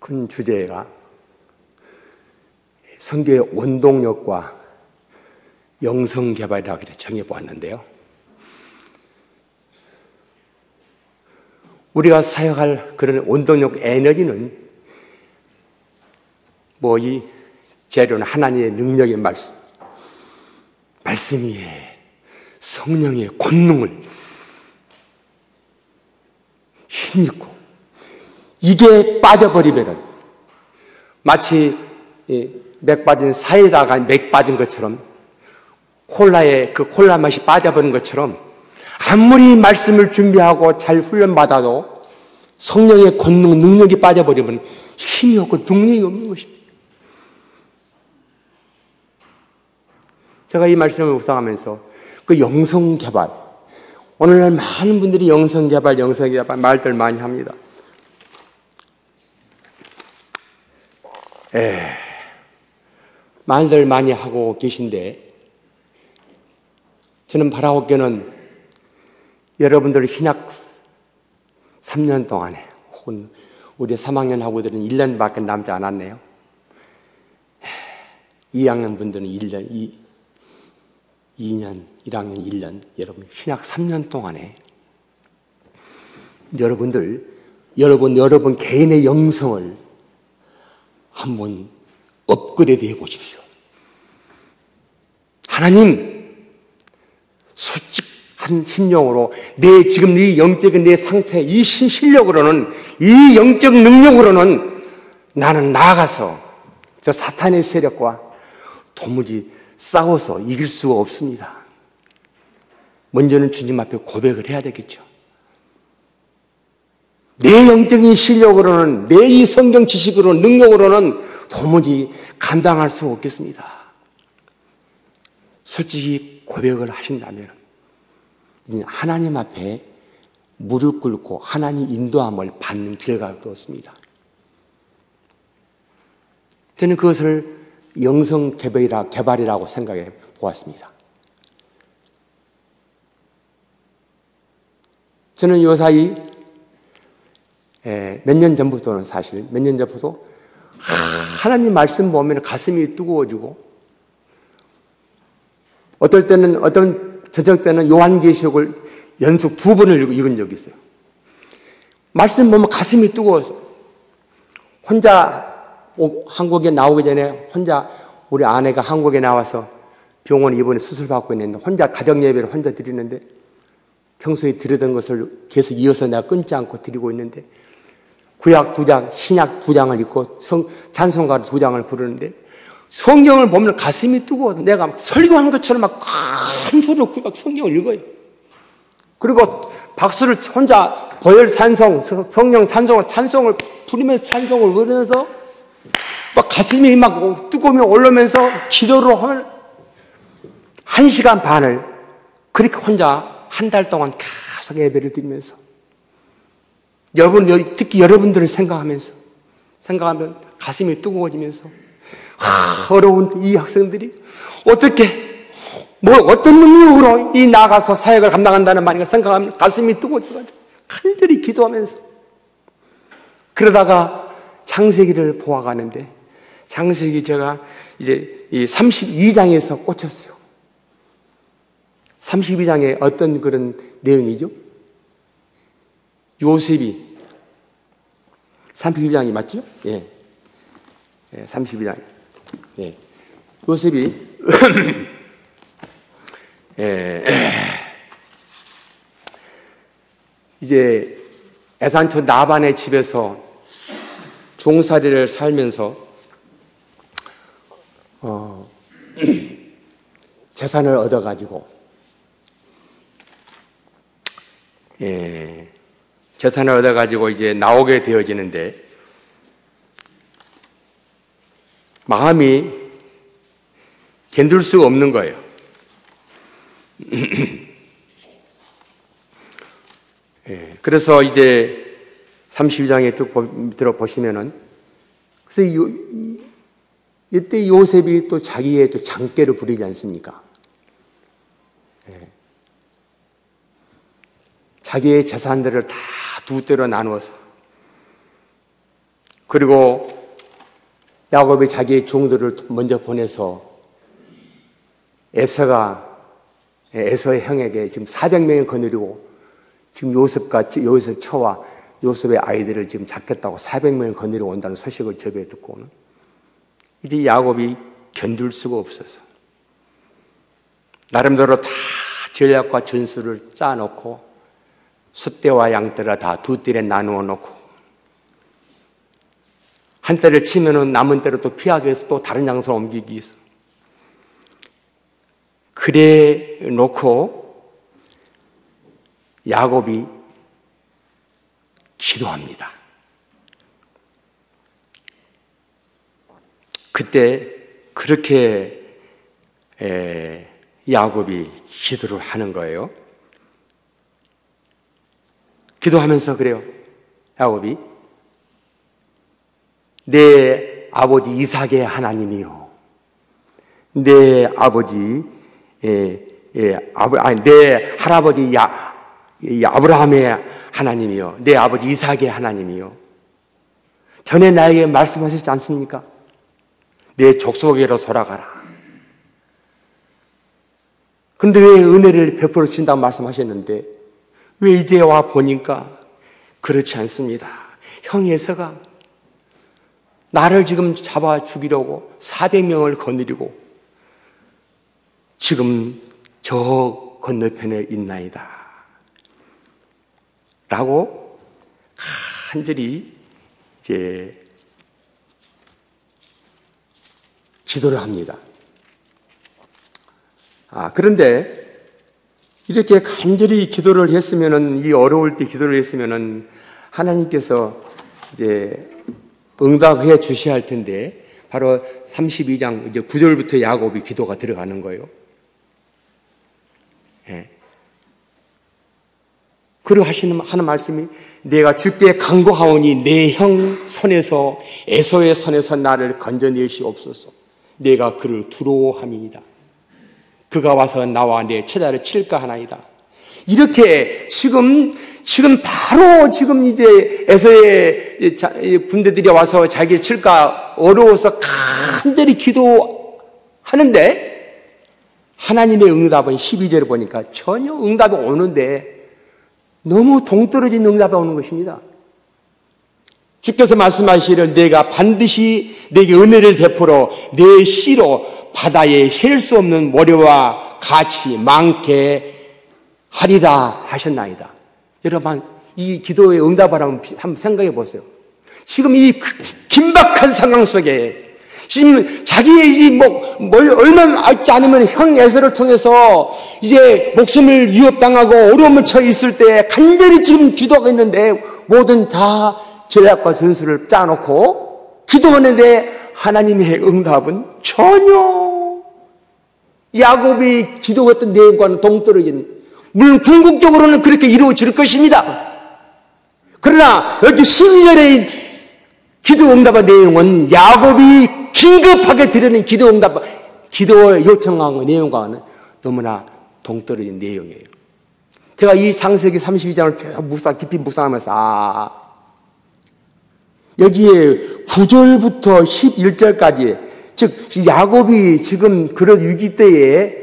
큰 주제가 성교의 원동력과 영성개발이라고 정해보았는데요. 우리가 사용할 그런 원동력 에너지는 이 재료는 하나님의 능력의 말씀 위에 성령의 권능을 힘입고 이게 빠져버리면은 마치 맥 빠진 사이다가 맥 빠진 것처럼 콜라에 그 콜라 맛이 빠져버린 것처럼 아무리 말씀을 준비하고 잘 훈련받아도 성령의 권능, 능력이 빠져버리면 힘이 없고 능력이 없는 것입니다. 제가 이 말씀을 묵상하면서 그 영성개발, 오늘날 많은 분들이 영성개발 말들 많이 합니다. 많이들 많이 하고 계신데 저는 바라옵기는 여러분들 신학 3년 동안에 혹은 우리 3학년 학우들은 1년밖에 남지 않았네요. 2학년 분들은 1년, 2년, 1학년 1년, 여러분 신학 3년 동안에 여러분 개인의 영성을 한번 업그레이드 해 보십시오. 하나님, 솔직한 심령으로 지금 이 영적인 내 상태, 이 실력으로는, 이 영적 능력으로는 나는 나아가서 저 사탄의 세력과 도무지 싸워서 이길 수가 없습니다. 먼저는 주님 앞에 고백을 해야 되겠죠. 내 영적인 실력으로는, 내 이 성경 지식으로는, 능력으로는 도무지 감당할 수 없겠습니다. 솔직히 고백을 하신다면 하나님 앞에 무릎 꿇고 하나님 인도함을 받는 결과가 없습니다. 저는 그것을 영성 개발이라고 생각해 보았습니다. 저는 요사이 몇 년 전부터는 하나님 말씀 보면 가슴이 뜨거워지고 어떤 저녁 때는 요한계시록을 연속 2번을 읽은 적이 있어요. 말씀 보면 가슴이 뜨거워서 혼자 한국에 나오기 전에 혼자 우리 아내가 한국에 나와서 병원에 입원해 수술받고 있는데 혼자 가정예배를 혼자 드리는데 평소에 드리던 것을 계속 이어서 내가 끊지 않고 드리고 있는데 구약 2장, 신약 2장을 읽고 찬송가 2장을 부르는데 성경을 보면 가슴이 뜨거워서 내가 설교하는 것처럼 막 큰 소리로 막 성경을 읽어요. 그리고 박수를 혼자 보혈 찬송, 성령 찬송을 부르면서 찬송을 부르면서 막 가슴이 막 뜨거움이 올라오면서 기도를 하면 1시간 반을 그렇게 혼자 한 달 동안 계속 예배를 드리면서 특히 여러분들을 생각하면서 생각하면 가슴이 뜨거워지면서 어려운 이 학생들이 어떻게 어떤 능력으로 이 나가서 사역을 감당한다는 말인가 생각하면 가슴이 뜨거워져가지고 간절히 기도하면서 그러다가 창세기를 보아가는데 창세기 제가 이제 이 32장에서 꽂혔어요. 32장에 어떤 그런 내용이죠? 요셉이 32장이 맞죠? 예. 32장. 예. 요셉이 이제 애산초 나반의 집에서 종살이를 살면서 재산을 얻어가지고 재산을 얻어가지고 이제 나오게 되어지는데 마음이 견딜 수가 없는 거예요. 그래서 이제 32장에 쭉 들어보시면은 그래서 이때 요셉이 또 자기의 또 장대를 부리지 않습니까? 자기의 재산들을 다 두 대로 나누어서 그리고 야곱이 자기의 종들을 먼저 보내서 에서의 형에게 지금 400명을 거느리고 지금 요셉 처와 요셉의 아이들을 지금 잡겠다고 400명을 거느리고 온다는 소식을 접해 듣고는 이제 야곱이 견딜 수가 없어서 나름대로 다 전략과 전술을 짜놓고 숫대와 양떼를 다 두 뜰에 나누어 놓고 한 떼를 치면은 남은 떼를 또 피하기 위해서 또 다른 장소로 옮기기 위해서 그래 놓고 야곱이 기도합니다. 그때 그렇게 야곱이 기도를 하는 거예요. 기도하면서 그래요. 야곱이 내 아버지 이삭의 하나님이요, 내 아버지 내 할아버지 아브라함의 하나님이요, 내 아버지 이삭의 하나님이요. 전에 나에게 말씀하셨지 않습니까? 내 족속에로 돌아가라. 그런데 왜 은혜를 베풀어 주신다고 말씀하셨는데 왜 이제 와 보니까 그렇지 않습니다. 형 에서가 나를 지금 잡아 죽이려고 400명을 거느리고 지금 저 건너편에 있나이다 라고 간절히 이제 기도를 합니다. 그런데 이렇게 간절히 기도를 했으면은, 이 어려울 때 기도를 했으면은 하나님께서 이제 응답해 주셔야 할 텐데, 바로 32장 이제 9절부터 야곱이 기도가 들어가는 거예요. 예. 그리고 하는 말씀이 내가 주께 간구하오니 내 형 손에서 에서의 손에서 나를 건져내시옵소서. 내가 그를 두려워함이니이다. 그가 와서 나와 내 처자를 칠까 하나이다. 이렇게 지금 바로 지금 이제 에서의 군대들이 와서 자기를 칠까 어려워서 간절히 기도하는데 하나님의 응답은 12절을 보니까 전혀 응답이 오는데 너무 동떨어진 응답이 오는 것입니다. 주께서 말씀하시기를 내가 반드시 내게 은혜를 베풀어 내 씨로 바다에 셀 수 없는 모래와 같이 많게 하리라 하셨나이다. 여러분, 이 기도의 응답을 한번 생각해 보세요. 지금 이 긴박한 상황 속에 지금 자기의 얼마 있지 않으면 형 에서를 통해서 이제 목숨을 위협당하고 어려움을 처해 있을 때 간절히 지금 기도하고 있는데 모든 다 전략과 전술을 짜놓고 기도하는데 하나님의 응답은 전혀 야곱이 기도했던 내용과는 동떨어진, 물론 궁극적으로는 그렇게 이루어질 것입니다. 그러나 여기 12절에 기도 응답의 내용은 야곱이 긴급하게 드리는 기도 요청한 내용과는 너무나 동떨어진 내용이에요. 제가 이 창세기 32장을 쭉 깊이 묵상하면서 여기에 9절부터 11절까지, 즉 야곱이 지금 그런 위기 때에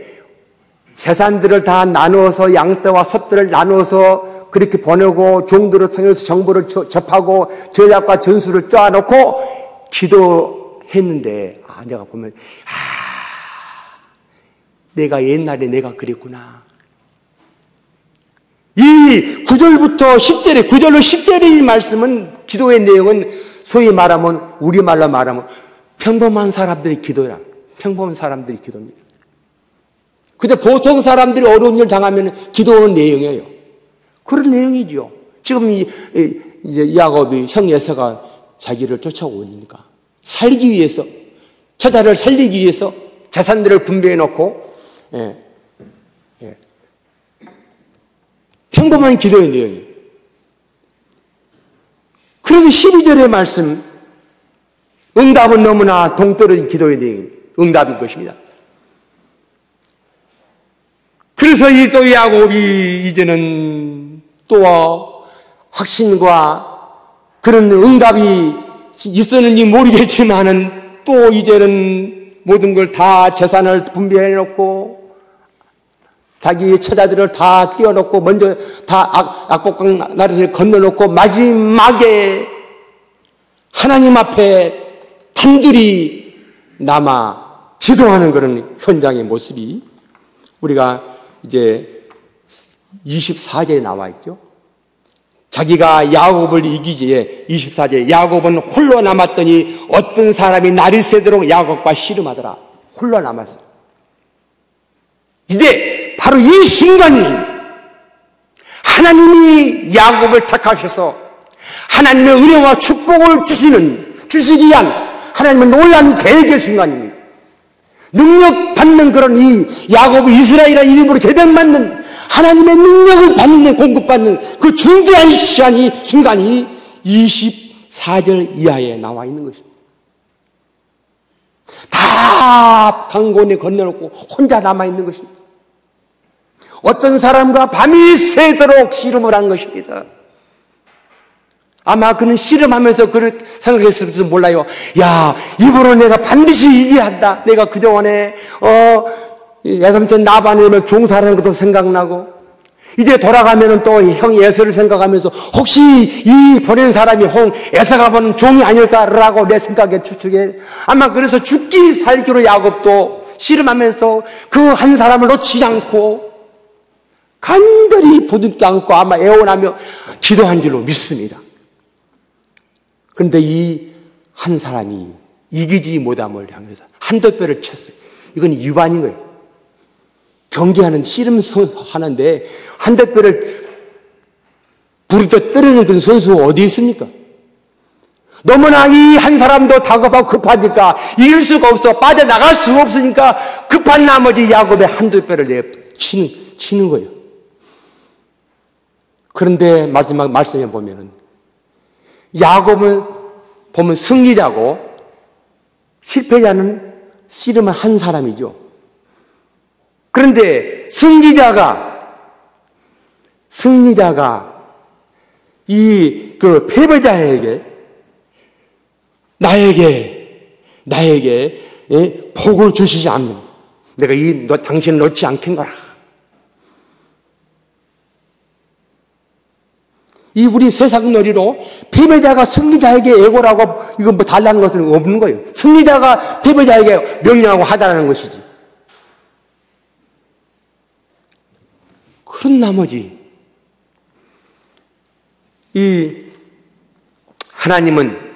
재산들을 다 나누어서 양떼와 솥들을 나누어서 그렇게 보내고 종들을 통해서 정보를 접하고 전략과 전술을 짜놓고 기도했는데, 내가 보면 내가 옛날에 내가 그랬구나. 이 9절부터 10절에 9절로 10절의 말씀은, 기도의 내용은 소위 말하면, 우리말로 말하면 평범한 사람들의 기도라. 평범한 사람들의 기도입니다. 근데 보통 사람들이 어려운 일 당하면 기도하는 내용이에요. 그런 내용이죠. 지금 이제 야곱이 형 에서가 자기를 쫓아오고 있으니까 살기 위해서, 처자를 살리기 위해서 재산들을 분배해 놓고, 평범한 기도의 내용이에요. 그래도 12절의 말씀, 응답은 너무나 동떨어진 기도의 내용, 응답인 것입니다. 그래서 이 또 야곱이 이제는 또 확신과 그런 응답이 있었는지 모르겠지만은 또 이제는 모든 걸 다 재산을 분배해 놓고 자기의 처자들을 다 띄워놓고 먼저 다 악복강 나라를 건너놓고 마지막에 하나님 앞에 단둘이 남아 기도하는 그런 현장의 모습이 우리가 이제 24절에 나와 있죠. 자기가 야곱을 이기지에 24절에 야곱은 홀로 남았더니 어떤 사람이 날이 새도록 야곱과 씨름하더라. 홀로 남았어요. 이제 바로 이 순간이 하나님이 야곱을 택하셔서 하나님의 은혜와 축복을 주시기 위한 하나님의 놀라운 계획의 순간입니다. 능력 받는 그런 이 야곱의 이스라엘이라는 이름으로 개명받는 하나님의 능력을 받는, 공급받는 그 중대한 순간이 24절 이하에 나와 있는 것입니다. 다 강권에 건너놓고 혼자 남아있는 것입니다. 어떤 사람과 밤이 새도록 씨름을 한 것입니다. 아마 그는 씨름하면서 그렇게 생각했을지도 몰라요. 야, 이번에 내가 반드시 이겨야 한다. 내가 그동안에 예삼촌 나반에 종사하는 것도 생각나고 이제 돌아가면은 또 형 에서를 생각하면서 혹시 이 보낸 사람이 에서가 보는 종이 아닐까라고 내 생각에 추측해. 아마 그래서 죽기 살기로 야곱도 씨름하면서 그 한 사람을 놓치지 않고 간절히 부둥켜 안고 아마 애원하며 기도한 줄로 믿습니다. 그런데 이 한 사람이 이기지 못함을 향해서 한도뼈를 쳤어요. 이건 유반인 거예요. 경기하는 씨름 하는데 한도뼈를 부르떠 때리는 그 선수가 어디 있습니까? 너무나 이 한 사람도 다급하고 급하니까 이길 수가 없어. 빠져나갈 수가 없으니까 급한 나머지 야곱의 한도뼈를 치는 거예요. 그런데 마지막 말씀에 보면은 야곱은 보면 승리자고 실패자는 씨름을 한 사람이죠. 그런데 승리자가 이 그 패배자에게 나에게 복을 주시지 않는 내가 당신을 놓지 않겠노라. 이 우리 세상 놀이로 패배자가 승리자에게 애고라고 이건 뭐 달라는 것은 없는 거예요. 승리자가 패배자에게 명령하고 하다라는 것이지. 그런 나머지 이 하나님은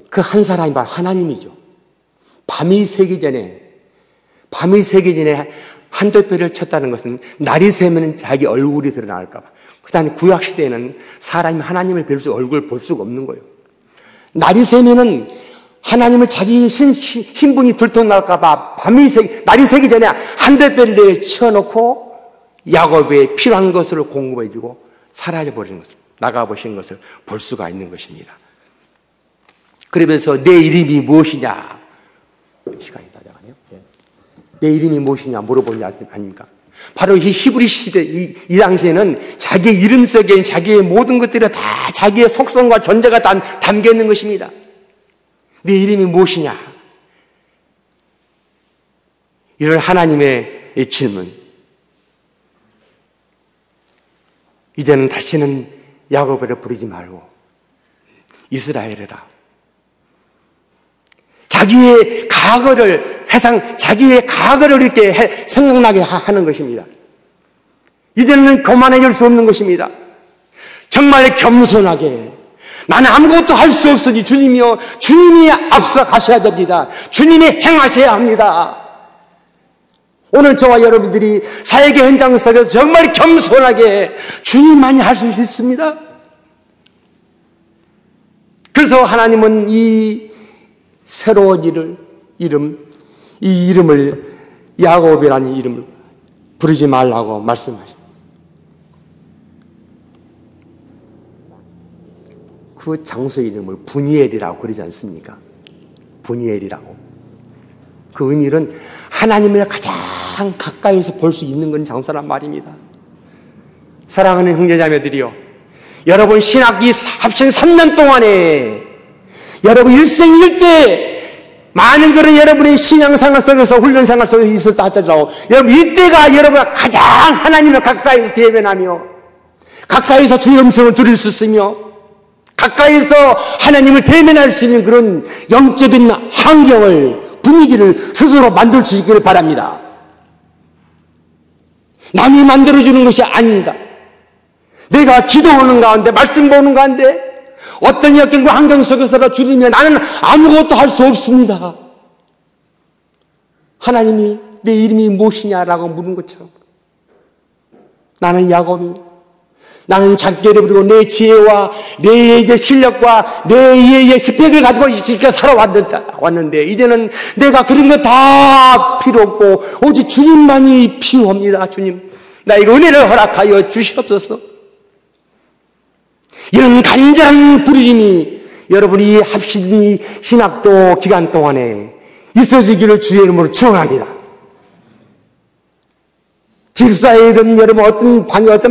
그 한 사람이 바로 하나님이죠. 밤이 새기 전에 한도뼈를 쳤다는 것은 날이 새면 자기 얼굴이 드러날까 봐. 그다음에 구약시대에는 사람이 하나님을 뵐 수 얼굴을 볼 수가 없는 거예요. 날이 새면은 하나님을 자기 신분이 들통날까 봐 날이 새기 전에 한도뼈를 치워놓고 야곱에 필요한 것을 공급해주고 사라져버리는 것을, 나가버리는 것을 볼 수가 있는 것입니다. 그러면서 내 이름이 무엇이냐? 시간이 다 돼가네요. 내 이름이 무엇이냐 물어보지 않습니까? 바로 이 히브리 시대, 이 당시에는 자기의 이름 속에 자기의 모든 것들이 다 자기의 속성과 존재가 담겨 있는 것입니다. 내 이름이 무엇이냐? 이런 하나님의 이 질문. 이제는 다시는 야곱을 부르지 말고 이스라엘이라. 자기의 과거를 자기의 과거를 이렇게 생각나게 하는 것입니다. 이제는 교만해질 수 없는 것입니다. 정말 겸손하게 나는 아무것도 할 수 없으니 주님이여, 주님이 앞서 가셔야 됩니다. 주님이 행하셔야 합니다. 오늘 저와 여러분들이 사역의 현장 속에서 정말 겸손하게 주님만이 할 수 있습니다. 그래서 하나님은 이 새로운 이 이름을 야곱이라는 이름을 부르지 말라고 말씀하십니다. 그 장소 이름을 브니엘이라고 그러지 않습니까? 브니엘이라고. 그 의미는 하나님을 가장 가까이서 볼 수 있는 건 장소란 말입니다. 사랑하는 형제자매들이요, 여러분 신학기 합친 3년 동안에 여러분 일생일대 많은 그런 여러분의 신앙생활 속에서 훈련생활 속에서 있었다 하더라도 여러분 이때가 여러분 가장 하나님을 가까이서 대면하며 가까이서 주의 음성을 들을 수 있으며 가까이서 하나님을 대면할 수 있는 그런 영적인 환경을, 분위기를 스스로 만들 수 있기를 바랍니다. 남이 만들어주는 것이 아닙니다. 내가 기도하는 가운데, 말씀 보는 가운데 어떤 역경과 환경 속에서도 주님이 나는 아무것도 할 수 없습니다. 하나님이 내 이름이 무엇이냐라고 물은 것처럼 나는 야곱이, 나는 작게를 부리고 내 지혜와 내 실력과 내 스펙을 가지고 지금까지 살아왔는데 이제는 내가 그런 거 다 필요 없고 오직 주님만이 필요합니다. 주님, 나에게 은혜를 허락하여 주시옵소서. 이런 간절한 부르심이 여러분이 합시는 신학도 기간 동안에 있어지기를 주의 이름으로 축원합니다. 기숙사에든 여러분 어떤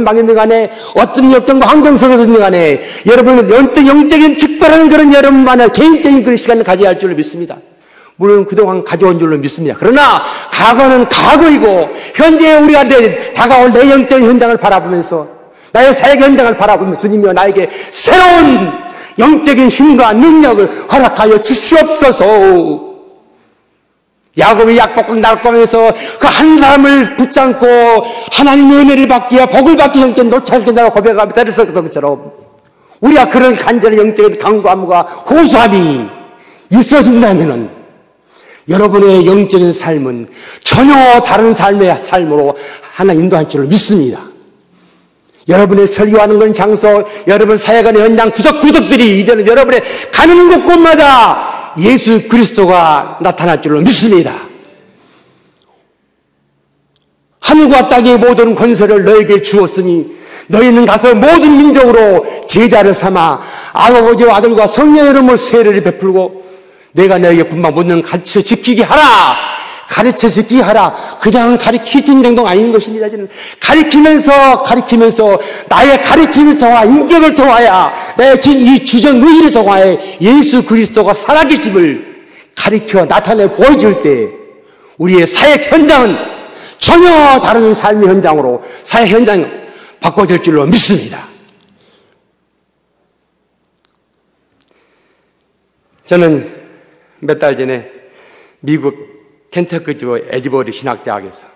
방이든 간에 어떤 역경과 환경 속에든 간에 여러분은 영적인 특별한 그런 여러분만의 개인적인 그런 시간을 가져야 할 줄로 믿습니다. 물론 그동안 가져온 줄로 믿습니다. 그러나 과거는 과거이고 현재 우리가 다가올 내 영적인 현장을 바라보면서 나의 사역 현장을 바라보며 주님이여 나에게 새로운 영적인 힘과 능력을 허락하여 주시옵소서. 야곱이 약복을 낙광에서 그 한 사람을 붙잡고 하나님의 은혜를 받기 위해 복을 받기 전에 놓지 않겠다고 고백하며 때렸었던 것처럼 우리가 그런 간절한 영적인 강구함과 호소함이 있어진다면은 여러분의 영적인 삶은 전혀 다른 삶의 삶으로 하나 인도할 줄을 믿습니다. 여러분의 설교하는 그런 장소, 여러분 사역하는 현장 구석구석들이 이제는 여러분의 가는 곳곳마다 예수 그리스도가 나타날 줄로 믿습니다. 하늘과 땅의 모든 권세를 너에게 주었으니 너희는 가서 모든 민족으로 제자를 삼아 아버지와 아들과 성령의 이름으로 세례를 베풀고 내가 너에게 분방 모든 가르쳐 지키게 하라. 가르쳐 지키게 하라. 그냥 가르치는 정도가 아닌 것입니다. 가르치면서 나의 가르침을 통하 인격을 통하여 나의 이 주전 의의를 통하여 예수 그리스도가 살아계심을 가르쳐 나타내 보여줄 때 우리의 사역 현장은 전혀 다른 삶의 현장으로 사역 현장이 바꿔질 줄로 믿습니다. 저는 몇 달 전에 미국 켄터키주 에지버리 신학대학에서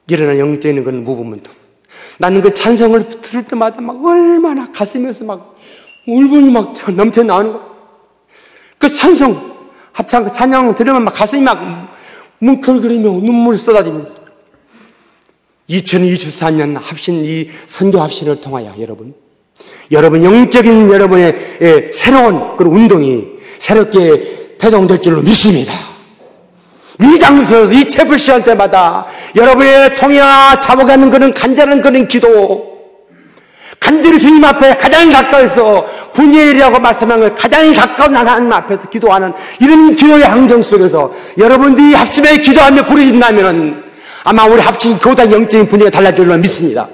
일어나는 영적인 그런 무브먼트, 나는 그 찬성을 들을 때마다 막 얼마나 가슴에서 막 울분이 막 넘쳐 나오는 거. 그 찬송 합창 그 찬양 들으면 막 가슴이 막 뭉클거리며 눈물이 쏟아지면서 2024년 합신 이 선교 합신을 통하여 여러분 영적인 여러분의 새로운 그런 운동이 새롭게 태동될 줄로 믿습니다. 이 장소에서 이 채플 시간 때마다 여러분의 통해와 자복하는 그런 간절한 그런 기도, 간절히 주님 앞에 가장 가까이서 분이엘이라고 말씀한 걸 가장 가까운 하나님 앞에서 기도하는 이런 기도의 환경 속에서 여러분들이 합심해 기도하며 부르신다면 아마 우리 합심 교단 영적인 분위기가 달라질 줄 믿습니다.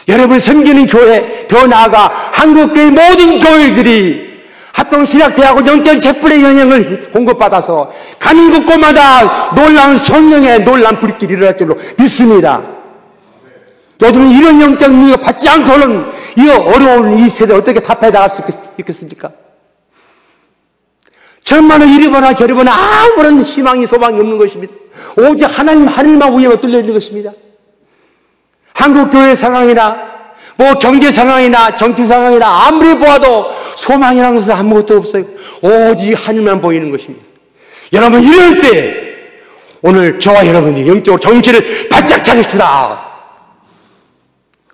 여러분 섬기는 교회, 더 나아가 한국교회 모든 교회들이 합동신학대하고 영적 촛불의 영향을 공급받아서 가는 곳곳마다 놀라운 성령의 놀라운 불길이 일어날 줄로 믿습니다. 요즘 이런 영적 능력을 받지 않고는 이 어려운 이 세대 어떻게 타파해 나갈 수 있겠습니까? 정말로 이리 보나 저리 보나 아무런 희망이 소망이 없는 것입니다. 오직 하나님만 위에만 뚫려 있는 것입니다. 한국 교회 상황이나 뭐 경제 상황이나 정치 상황이나 아무리 보아도 소망이라는 것은 아무것도 없어요. 오직 하늘만 보이는 것입니다. 여러분 이럴 때 오늘 저와 여러분이 영적으로 정신을 바짝 차립시다.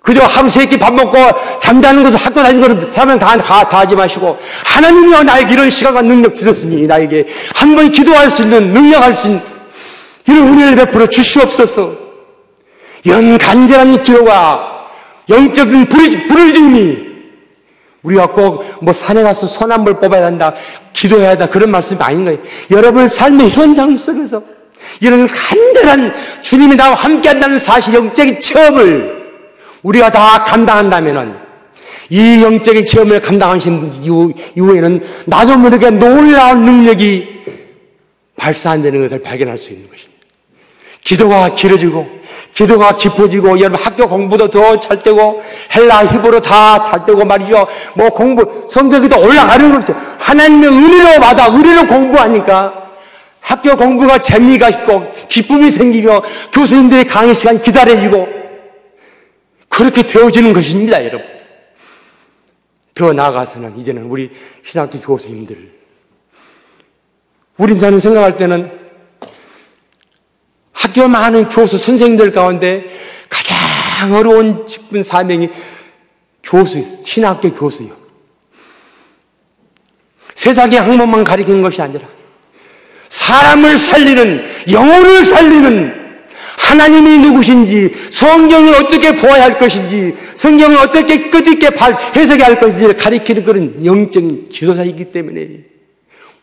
그저 하루 세 끼 밥 먹고 잠자는 것을 학교 다니는 것을 사람 다 하지 마시고 하나님이여 나에게 이런 시간과 능력 주셨으니 나에게 한 번 기도할 수 있는 능력할 수 있는 이런 은혜를 베풀어 주시옵소서. 이런 간절한 기도가 영적인 부르짖음이 우리가 꼭 뭐 산에 가서 손 한 번 뽑아야 한다 기도해야 한다 그런 말씀이 아닌 거예요. 여러분 삶의 현장 속에서 이런 간절한 주님이 나와 함께 한다는 사실 영적인 체험을 우리가 다 감당한다면은 이 영적인 체험을 감당하신 이후에는 나도 모르게 놀라운 능력이 발산되는 것을 발견할 수 있는 것입니다. 기도가 길어지고 기도가 깊어지고 여러분 학교 공부도 더 잘 되고 헬라 히브리어 다 잘 되고 말이죠. 뭐 공부 성적이 더 올라가는 거죠. 하나님의 은혜로 받아 은혜로 공부하니까 학교 공부가 재미가 있고 기쁨이 생기며 교수님들의 강의 시간이 기다려지고 그렇게 되어지는 것입니다, 여러분. 더 나아가서는 이제는 우리 신학교 교수님들 저는 생각할 때는 학교 많은 교수 선생님들 가운데 가장 어려운 직분 사명이 신학교 교수요. 세상의 학문만 가리키는 것이 아니라 사람을 살리는 영혼을 살리는 하나님이 누구신지 성경을 어떻게 보아야 할 것인지 성경을 어떻게 끝있게 해석해야 할 것인지를 가리키는 그런 영적인 지도자이기 때문에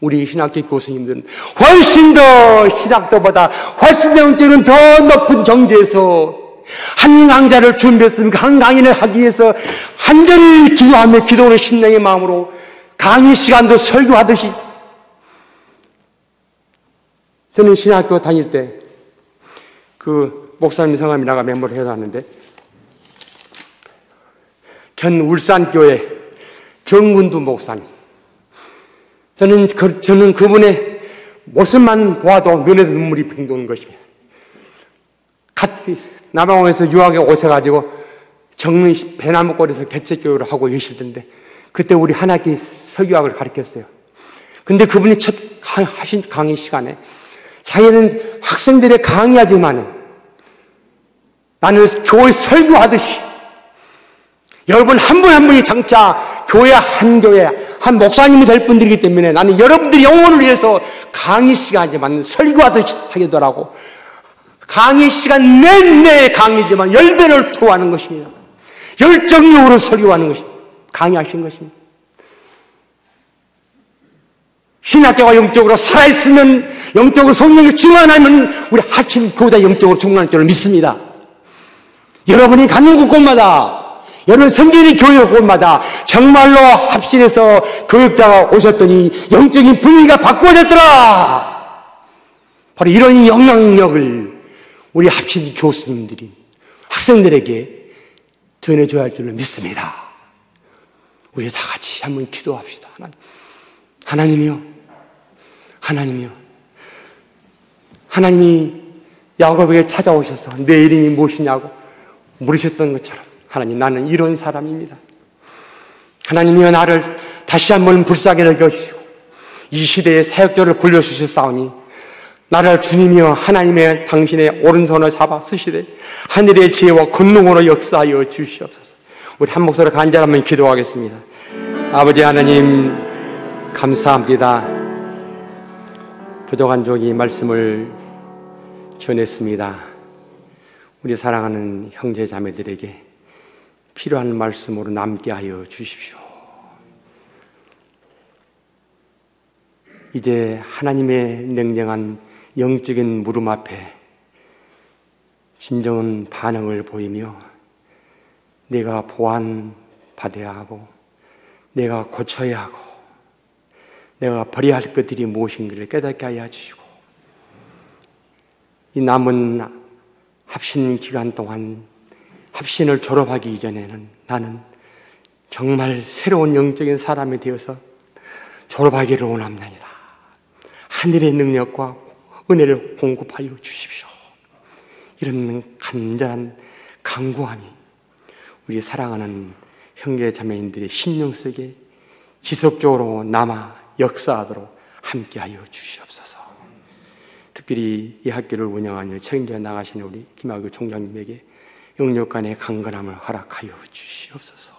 우리 신학교 교수님들은 훨씬 더 신학도보다 훨씬 더 영적인 더 높은 경지에서 한 강좌를 준비했으니까 한 강의를 하기 위해서 한절히 기도하며 기도하는 신령의 마음으로 강의 시간도 설교하듯이 저는 신학교 다닐 때 그 목사님 성함이 나가 메모를 해놨는데 전 울산교회 정근두 목사님 저는 그분의 모습만 보아도 눈에서 눈물이 빙 도는 것입니다. 남아공에서 유학에 오셔가지고 정릉 배나무골에서 개척교회를 하고 계시던데 그때 우리 한 학기 설교학을 가르쳤어요. 근데 그분이 첫 하신 강의 시간에 자기는 학생들의 강의하지만 나는 교회 설교하듯이 여러분 한 분 한 분이 장차 교회 한 목사님이 될 분들이기 때문에 나는 여러분들의 영혼을 위해서 강의 시간이지만 설교하듯이 하겠더라고. 강의 시간 내내 강의지만 10배를 토하는 것입니다. 열정적으로 설교하는 것입니다. 강의하신 것입니다. 신학교가 영적으로 살아있으면 영적으로 성령이 충만하면 우리 합친 교회가 영적으로 충만할 줄을 믿습니다. 여러분이 가는 곳곳마다 여러분 섬기는 교회 곳마다 정말로 합신해서 교육자가 오셨더니 영적인 분위기가 바꿔졌더라. 바로 이런 영향력을 우리 합친 교수님들이 학생들에게 전해줘야 할 줄을 믿습니다. 우리 다 같이 한번 기도합시다. 하나님이요. 하나님이 야곱에게 찾아오셔서 내 이름이 무엇이냐고 물으셨던 것처럼 하나님 나는 이런 사람입니다. 하나님이여 나를 다시 한번 불쌍히 여겨주시고 이 시대의 사역자를 불러주셨사오니 나를 주님이여 하나님의 당신의 오른손을 잡아 쓰시되 하늘의 지혜와 권능으로 역사하여 주시옵소서. 우리 한 목소리로 간절히 한번 기도하겠습니다. 아버지 하나님 감사합니다. 부족한 종이 말씀을 전했습니다. 우리 사랑하는 형제 자매들에게 필요한 말씀으로 남게 하여 주십시오. 이제 하나님의 냉정한 영적인 물음 앞에 진정한 반응을 보이며 내가 보완받아야 하고 내가 고쳐야 하고 내가 버려야 할 것들이 무엇인가를 깨닫게 하여 주시고 이 남은 합신 기간 동안 합신을 졸업하기 이전에는 나는 정말 새로운 영적인 사람이 되어서 졸업하기를 원합니다. 하늘의 능력과 은혜를 공급하여 주십시오. 이런 간절한 간구함이 우리 사랑하는 형제 자매님들의 심령 속에 지속적으로 남아 역사하도록 함께하여 주시옵소서. 특별히 이 학교를 운영하며 책임져 나가시는 우리 김학규 총장님에게 영육간의 강건함을 허락하여 주시옵소서.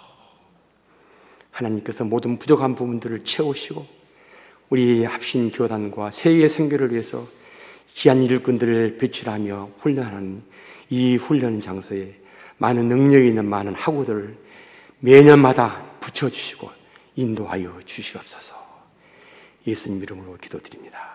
하나님께서 모든 부족한 부분들을 채우시고 우리 합신 교단과 세계 선교를 위해서 귀한 일꾼들을 배출하며 훈련하는 이 훈련 장소에 많은 능력이 있는 많은 학우들을 매년마다 붙여주시고 인도하여 주시옵소서. 예수님 이름으로 기도드립니다.